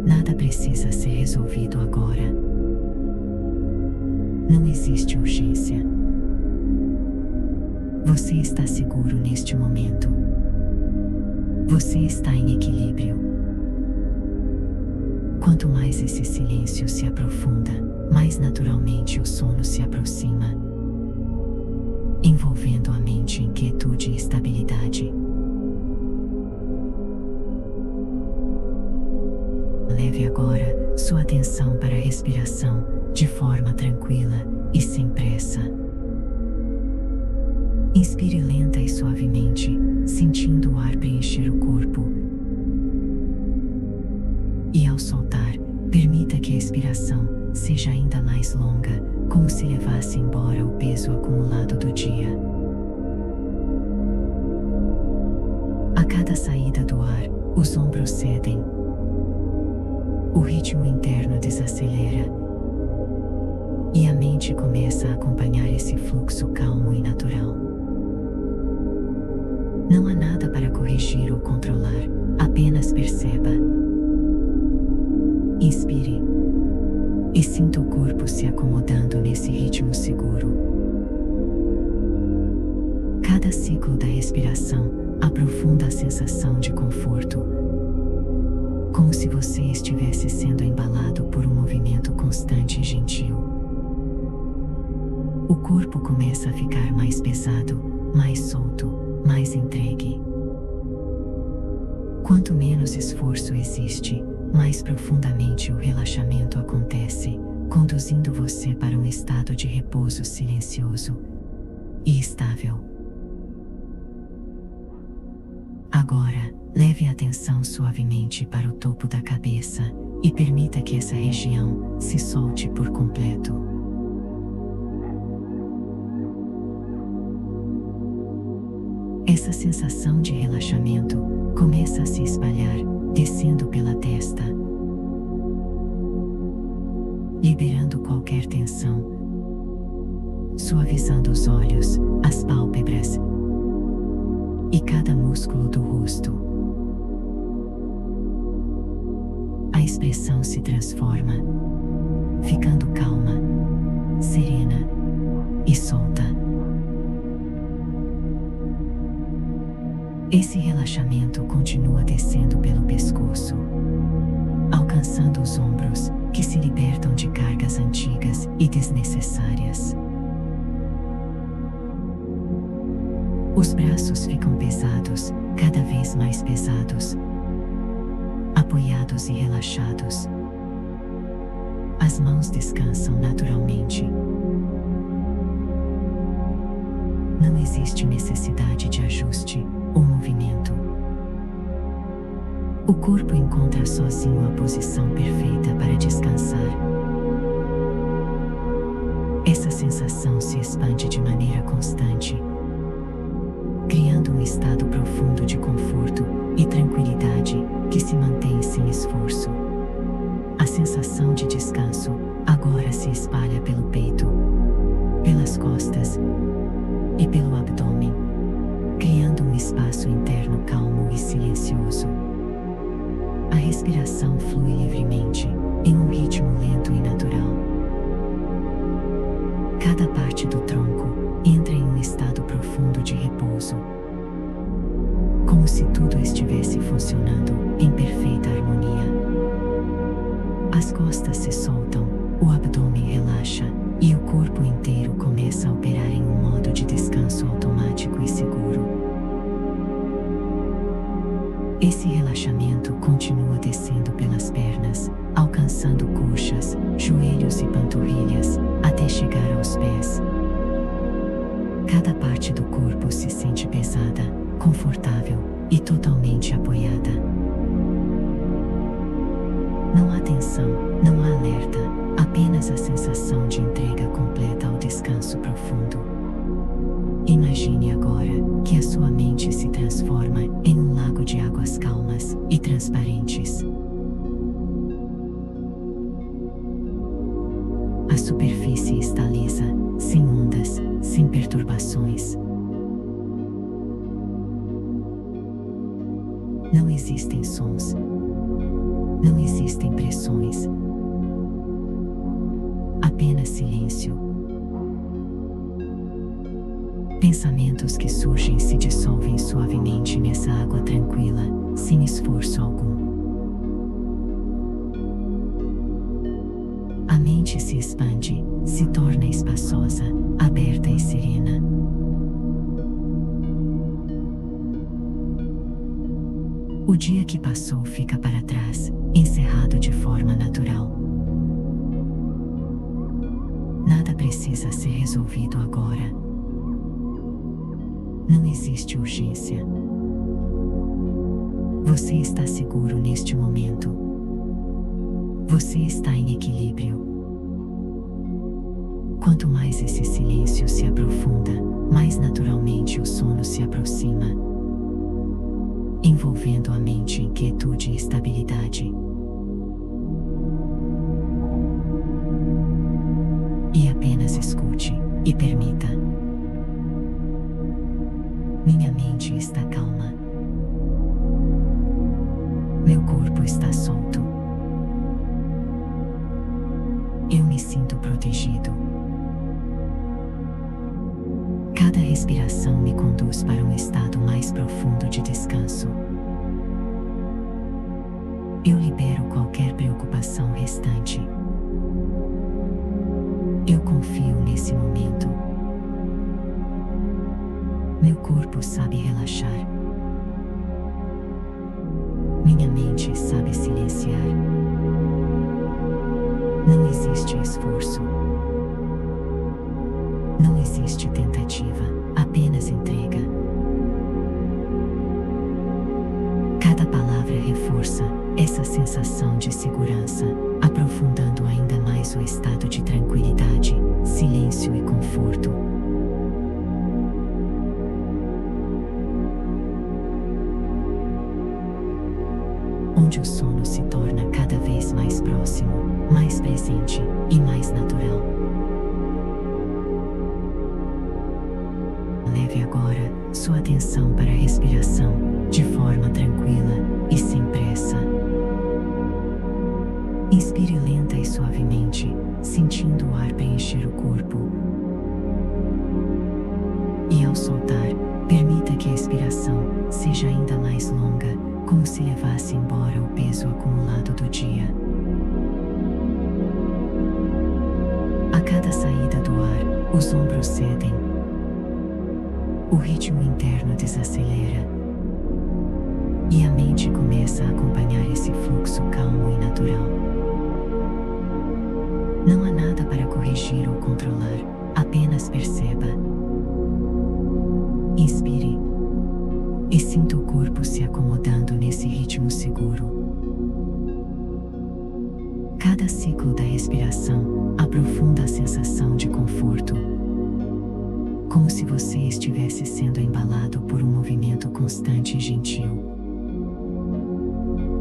Nada precisa ser resolvido agora. Não existe urgência. Você está seguro neste momento. Você está em equilíbrio. Quanto mais esse silêncio se aprofunda, mais naturalmente o sono se aproxima, envolvendo a mente em quietude e estabilidade. Leve agora sua atenção para a respiração, de forma tranquila e sem pressa. Inspire lenta e suavemente, sentindo o ar preencher o corpo. E ao soltar, permita que a expiração seja ainda mais longa, como se levasse embora o peso acumulado do dia. A cada saída do ar, os ombros cedem. O ritmo interno desacelera. E a mente começa a acompanhar esse fluxo calmo e natural. Não há nada para corrigir ou controlar, apenas perceba. Inspire. E sinta o corpo se acomodando nesse ritmo seguro. Cada ciclo da respiração aprofunda a sensação de conforto, como se você estivesse sendo embalado por um movimento constante e gentil. O corpo começa a ficar mais pesado, mais solto, mais entregue. Quanto menos esforço existe, mais profundamente o relaxamento acontece, conduzindo você para um estado de repouso silencioso e estável. Agora, leve a atenção suavemente para o topo da cabeça e permita que essa região se solte por completo. Essa sensação de relaxamento começa a se espalhar, descendo pela testa, liberando qualquer tensão, suavizando os olhos, as pálpebras e cada músculo do rosto. A expressão se transforma, ficando calma, serena e solta. Esse relaxamento continua descendo pelo pescoço, alcançando os ombros, que se libertam de cargas antigas e desnecessárias. Os braços ficam pesados, cada vez mais pesados, apoiados e relaxados. As mãos descansam naturalmente. Não existe necessidade de ajuste ou movimento. O corpo encontra sozinho a posição perfeita para descansar. Essa sensação se expande de maneira constante, criando um estado profundo de conforto e tranquilidade que se mantém sem esforço. A sensação de descanso agora se espalha pelo peito, pelas costas e pelo abdômen, criando um espaço interno calmo e silencioso. A respiração flui livremente, em um ritmo lento e natural. Cada parte do tronco entra em um estado profundo de repouso, como se tudo estivesse funcionando em perfeita harmonia. As costas se soltam, o abdômen relaxa e o corpo inteiro começa a operar em um modo de descanso automático e seguro. Esse relaxamento continua descendo pelas pernas, alcançando coxas, joelhos e panturrilhas, até chegar aos pés. Cada parte do corpo se sente pesada, confortável e totalmente apoiada. Não há tensão, não há alerta, apenas apenas a sensação de entrega completa ao descanso profundo. Imagine agora que a sua mente se transforma em um lago de águas calmas e transparentes. A superfície está lisa, sem ondas, sem perturbações. Não existem sons. Não existem pressões. Apenas silêncio. Pensamentos que surgem se dissolvem suavemente nessa água tranquila, sem esforço algum. A mente se expande, se torna espaçosa, aberta e serena. O dia que passou fica para trás, encerrado de forma natural. Nada precisa ser resolvido agora. Não existe urgência. Você está seguro neste momento. Você está em equilíbrio. Quanto mais esse silêncio se aprofunda, mais naturalmente o sono se aproxima, envolvendo a mente em quietude e estabilidade. E apenas escute e permita. Minha mente está calma. Meu corpo está solto. Eu me sinto protegido. Cada respiração me conduz para um estado mais profundo de descanso. Eu libero qualquer preocupação restante. Eu confio nesse momento. Meu corpo sabe relaxar. Minha mente sabe silenciar. Não existe esforço. Não existe tentativa, apenas entrega. Cada palavra reforça essa sensação de segurança, aprofundando ainda mais o estado de tranquilidade, silêncio e conforto. Onde o sono se torna cada vez mais próximo, mais presente e mais natural. Leve agora sua atenção para a respiração, de forma tranquila e sem pressa. Inspire lenta e suavemente, sentindo o ar preencher o corpo. E ao soltar, permita que a expiração seja ainda mais longa, como se levasse embora o peso acumulado do dia. A cada saída do ar, os ombros cedem. O ritmo interno desacelera. E a mente começa a acompanhar esse fluxo calmo e natural. Não há nada para corrigir ou controlar, apenas perceba. Inspire. E sinta o corpo se acomodando nesse ritmo seguro. Cada ciclo da respiração aprofunda a sensação de conforto, como se você estivesse sendo embalado por um movimento constante e gentil.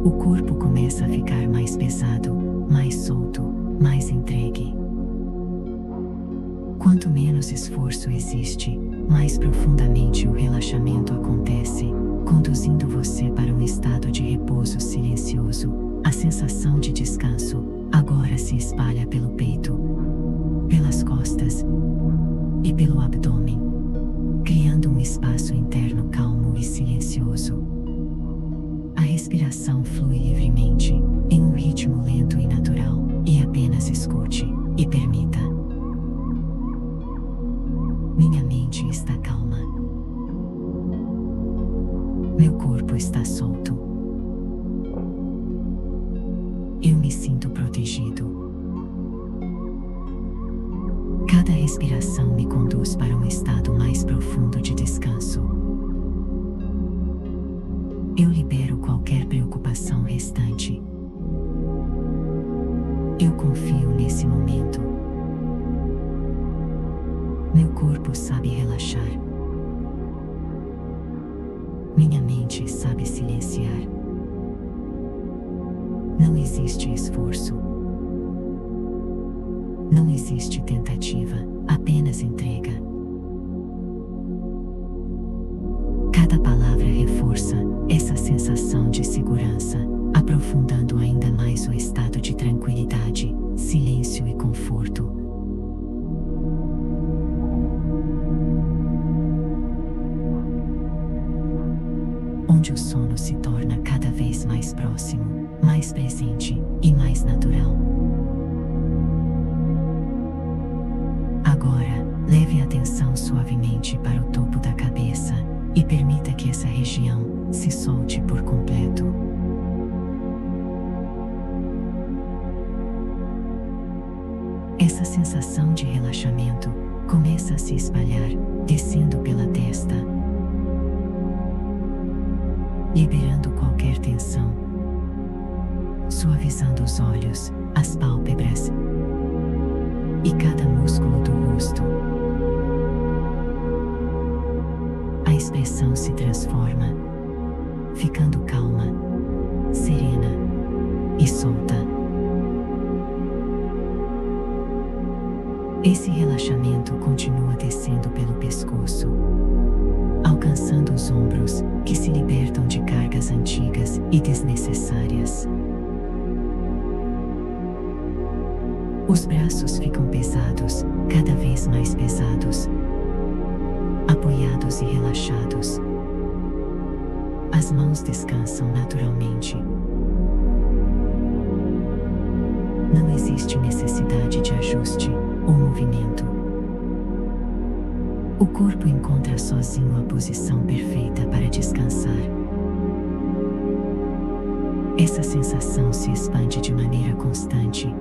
O corpo começa a ficar mais pesado, mais solto, mais entregue. Quanto menos esforço existe, mais profundamente o relaxamento acontece, conduzindo você para um estado de repouso silencioso. A sensação de descanso agora se espalha pelo peito, pelas costas e pelo abdômen, criando um espaço interno calmo e silencioso. A respiração flui livremente, em um ritmo lento e natural, e apenas escute e permita. Minha mente está calma. Meu corpo está solto. Eu me sinto protegido. Cada respiração me conduz para um estado mais profundo de descanso. Eu libero qualquer preocupação restante. Eu confio nesse momento. Meu corpo sabe relaxar. Minha mente sabe silenciar. Não existe esforço. Não existe tentativa, apenas entrega. Cada palavra reforça essa sensação de segurança, aprofundando ainda mais o estado de tranquilidade, silêncio e conforto. Onde o sono se torna cada vez mais próximo, mais presente e mais natural. Agora, leve a atenção suavemente para o topo da cabeça e permita que essa região se solte por completo. Essa sensação de relaxamento começa a se espalhar, descendo pela testa, liberando qualquer tensão, suavizando os olhos, as pálpebras e cada músculo do rosto. A expressão se transforma, ficando calma, serena e solta. Esse relaxamento continua descendo pelo pescoço, alcançando os ombros, que se libertam de cargas antigas e desnecessárias. Os braços ficam pesados, cada vez mais pesados, apoiados e relaxados. As mãos descansam naturalmente. Não existe necessidade de ajuste ou movimento. O corpo encontra sozinho a posição perfeita para descansar. Essa sensação se expande de maneira constante,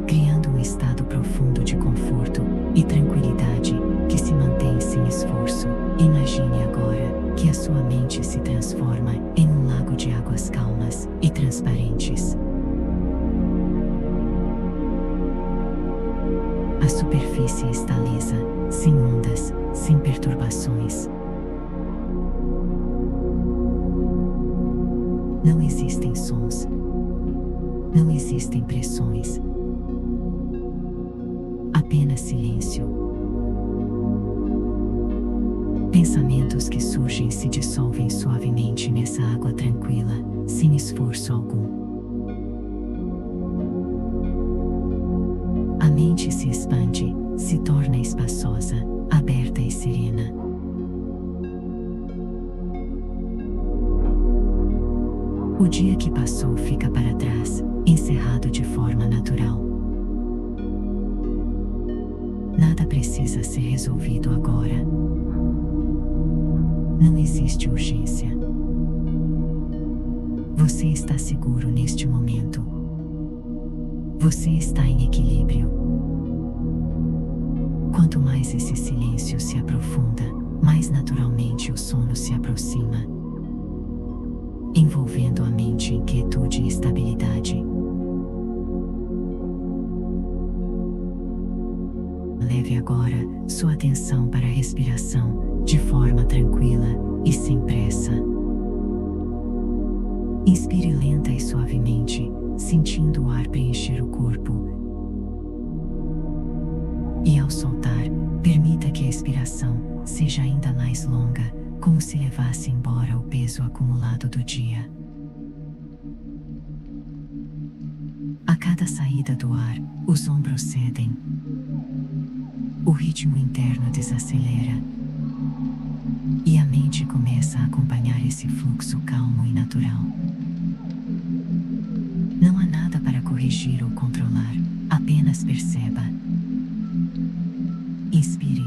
criando um estado profundo de conforto e tranquilidade que se mantém sem esforço. Imagine agora que a sua mente se transforma em um lago de águas calmas e transparentes. A superfície está lisa, sem ondas, sem perturbações. Não existem sons. Não existem pressões. Apenas silêncio. Pensamentos que surgem se dissolvem suavemente nessa água tranquila, sem esforço algum. A mente se expande, se torna espaçosa, aberta e serena. O dia que passou fica para trás, encerrado de forma natural. Nada precisa ser resolvido agora. Não existe urgência. Você está seguro neste momento. Você está em equilíbrio. Quanto mais esse silêncio se aprofunda, mais naturalmente o sono se aproxima, envolvendo a mente em quietude e estabilidade. Leve agora sua atenção para a respiração, de forma tranquila e sem pressa. Inspire lenta e suavemente, sentindo o ar preencher o corpo. E ao soltar, permita que a expiração seja ainda mais longa, como se levasse embora o peso acumulado do dia. A cada saída do ar, os ombros cedem. O ritmo interno desacelera. E a mente começa a acompanhar esse fluxo calmo e natural. Não há nada para corrigir ou controlar, apenas perceba. Inspire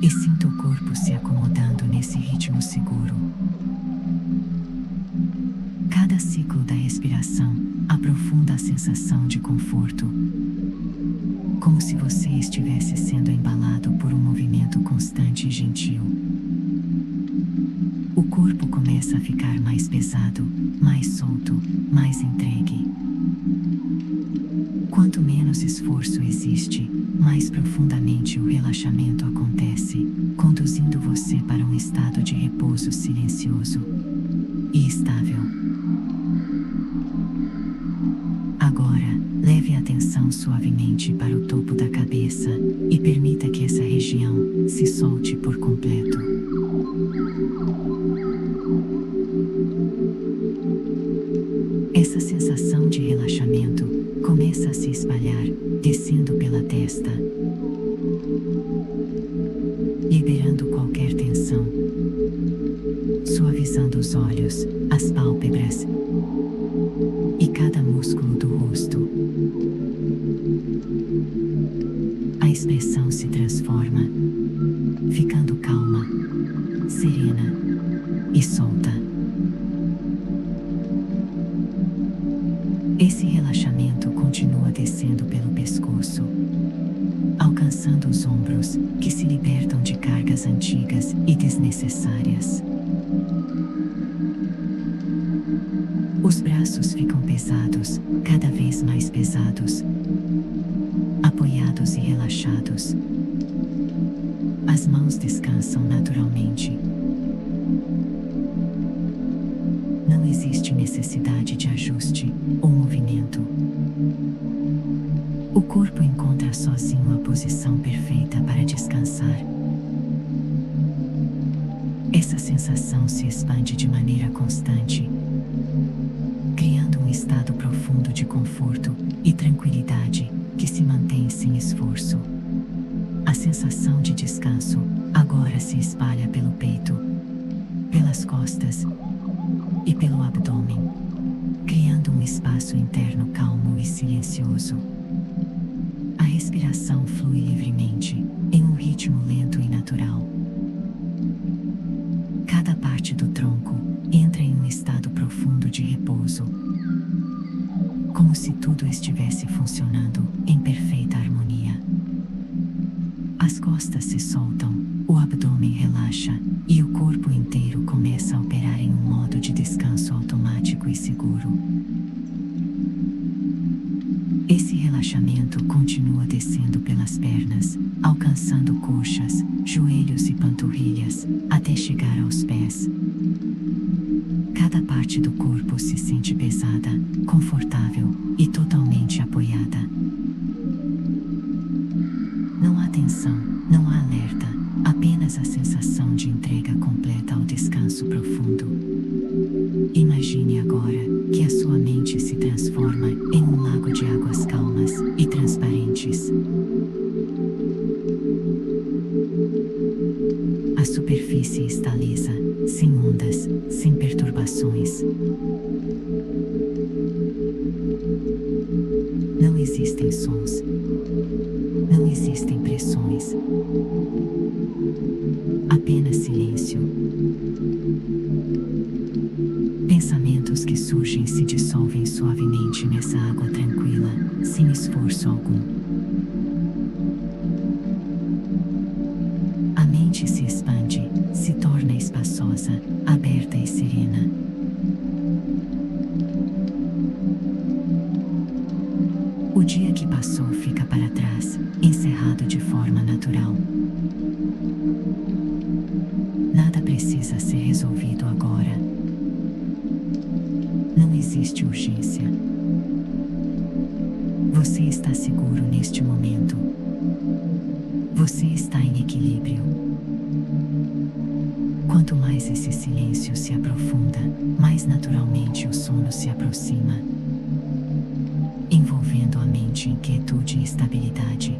e sinta o corpo se acomodando nesse ritmo seguro. Cada ciclo da respiração aprofunda a sensação de conforto, como se você estivesse sendo embalado por um movimento constante e gentil. O corpo começa a ficar mais pesado, mais solto, mais entregue. Quanto menos esforço existe, mais profundamente o relaxamento acontece, conduzindo você para um estado de repouso silencioso e estável. Agora, leve a atenção suavemente para o topo da cabeça e permita que essa região se solte por completo. Essa sensação de relaxamento começa a se espalhar, descendo pela testa, liberando qualquer tensão, suavizando os olhos, as pálpebras e cada músculo do rosto. A expressão se transforma, ficando calma, serena e solta. Esse relaxamento continua descendo pelo pescoço, alcançando os ombros, que se libertam de cargas antigas e desnecessárias. Os braços ficam pesados, cada vez mais pesados, apoiados e relaxados. As mãos descansam naturalmente. Não existe necessidade de ajuste ou movimento. O corpo encontra sozinho a posição perfeita para descansar. Essa sensação se expande de maneira constante, criando um estado profundo de conforto e tranquilidade que se mantém sem esforço. A sensação de descanso agora se espalha pelo peito, pelas costas e pelo abdômen, criando um espaço interno calmo e silencioso. A respiração flui livremente, em um ritmo lento e natural. Cada parte do tronco entra em um estado profundo de repouso, como se tudo estivesse funcionando em perfeita harmonia. As costas se soltam, o abdômen relaxa e o corpo inteiro começa a operar em um modo de descanso automático e seguro. Esse relaxamento continua descendo pelas pernas, alcançando coxas, joelhos e panturrilhas, até chegar aos pés. Cada parte do corpo se sente pesada, confortável e totalmente apoiada. Não há tensão, não há alerta, apenas a sensação de entrega completa ao descanso profundo. Imagine agora que a sua mente se transforma em um lago de águas calmas e transparentes. A superfície está lisa, sem ondas, sem perturbações. Não existem sons. Não existem pressões. Apenas silêncio. Pensamentos que surgem se dissolvem suavemente nessa água tranquila, sem esforço algum. A mente se expande, se torna espaçosa, aberta e serena. O dia que passou fica para trás, encerrado de forma natural. Nada precisa ser resolvido agora. Não existe urgência. Você está seguro neste momento. Você está em equilíbrio. Quanto mais esse silêncio se aprofunda, mais naturalmente o sono se aproxima, envolvendo a mente em quietude e estabilidade.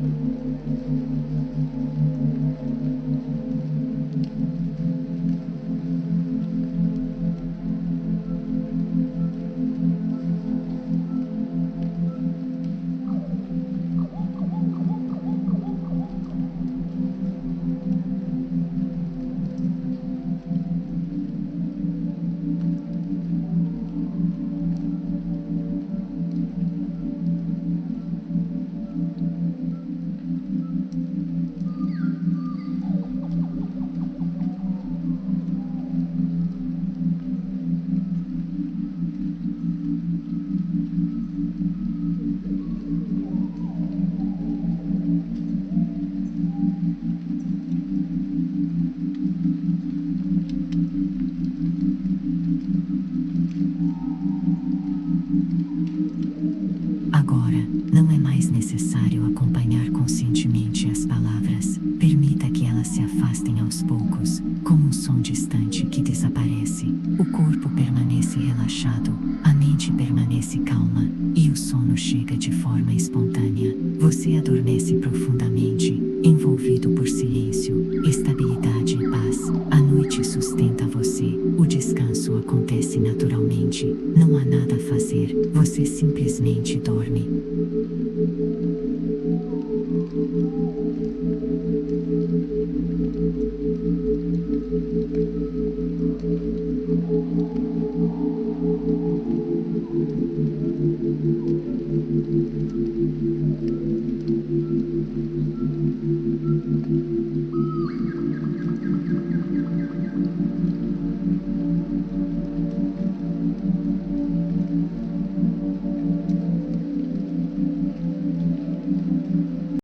Agora, não é mais necessário acompanhar conscientemente as palavras. Permita que elas se afastem aos poucos, como um som distante que desaparece. O corpo permanece relaxado, a mente permanece calma, e o sono chega de forma espontânea. Você adormece profundamente, envolvido por silêncio, estabilidade e paz. A noite sustenta você, o descanso acontece naturalmente, não há nada a fazer, você simplesmente dorme.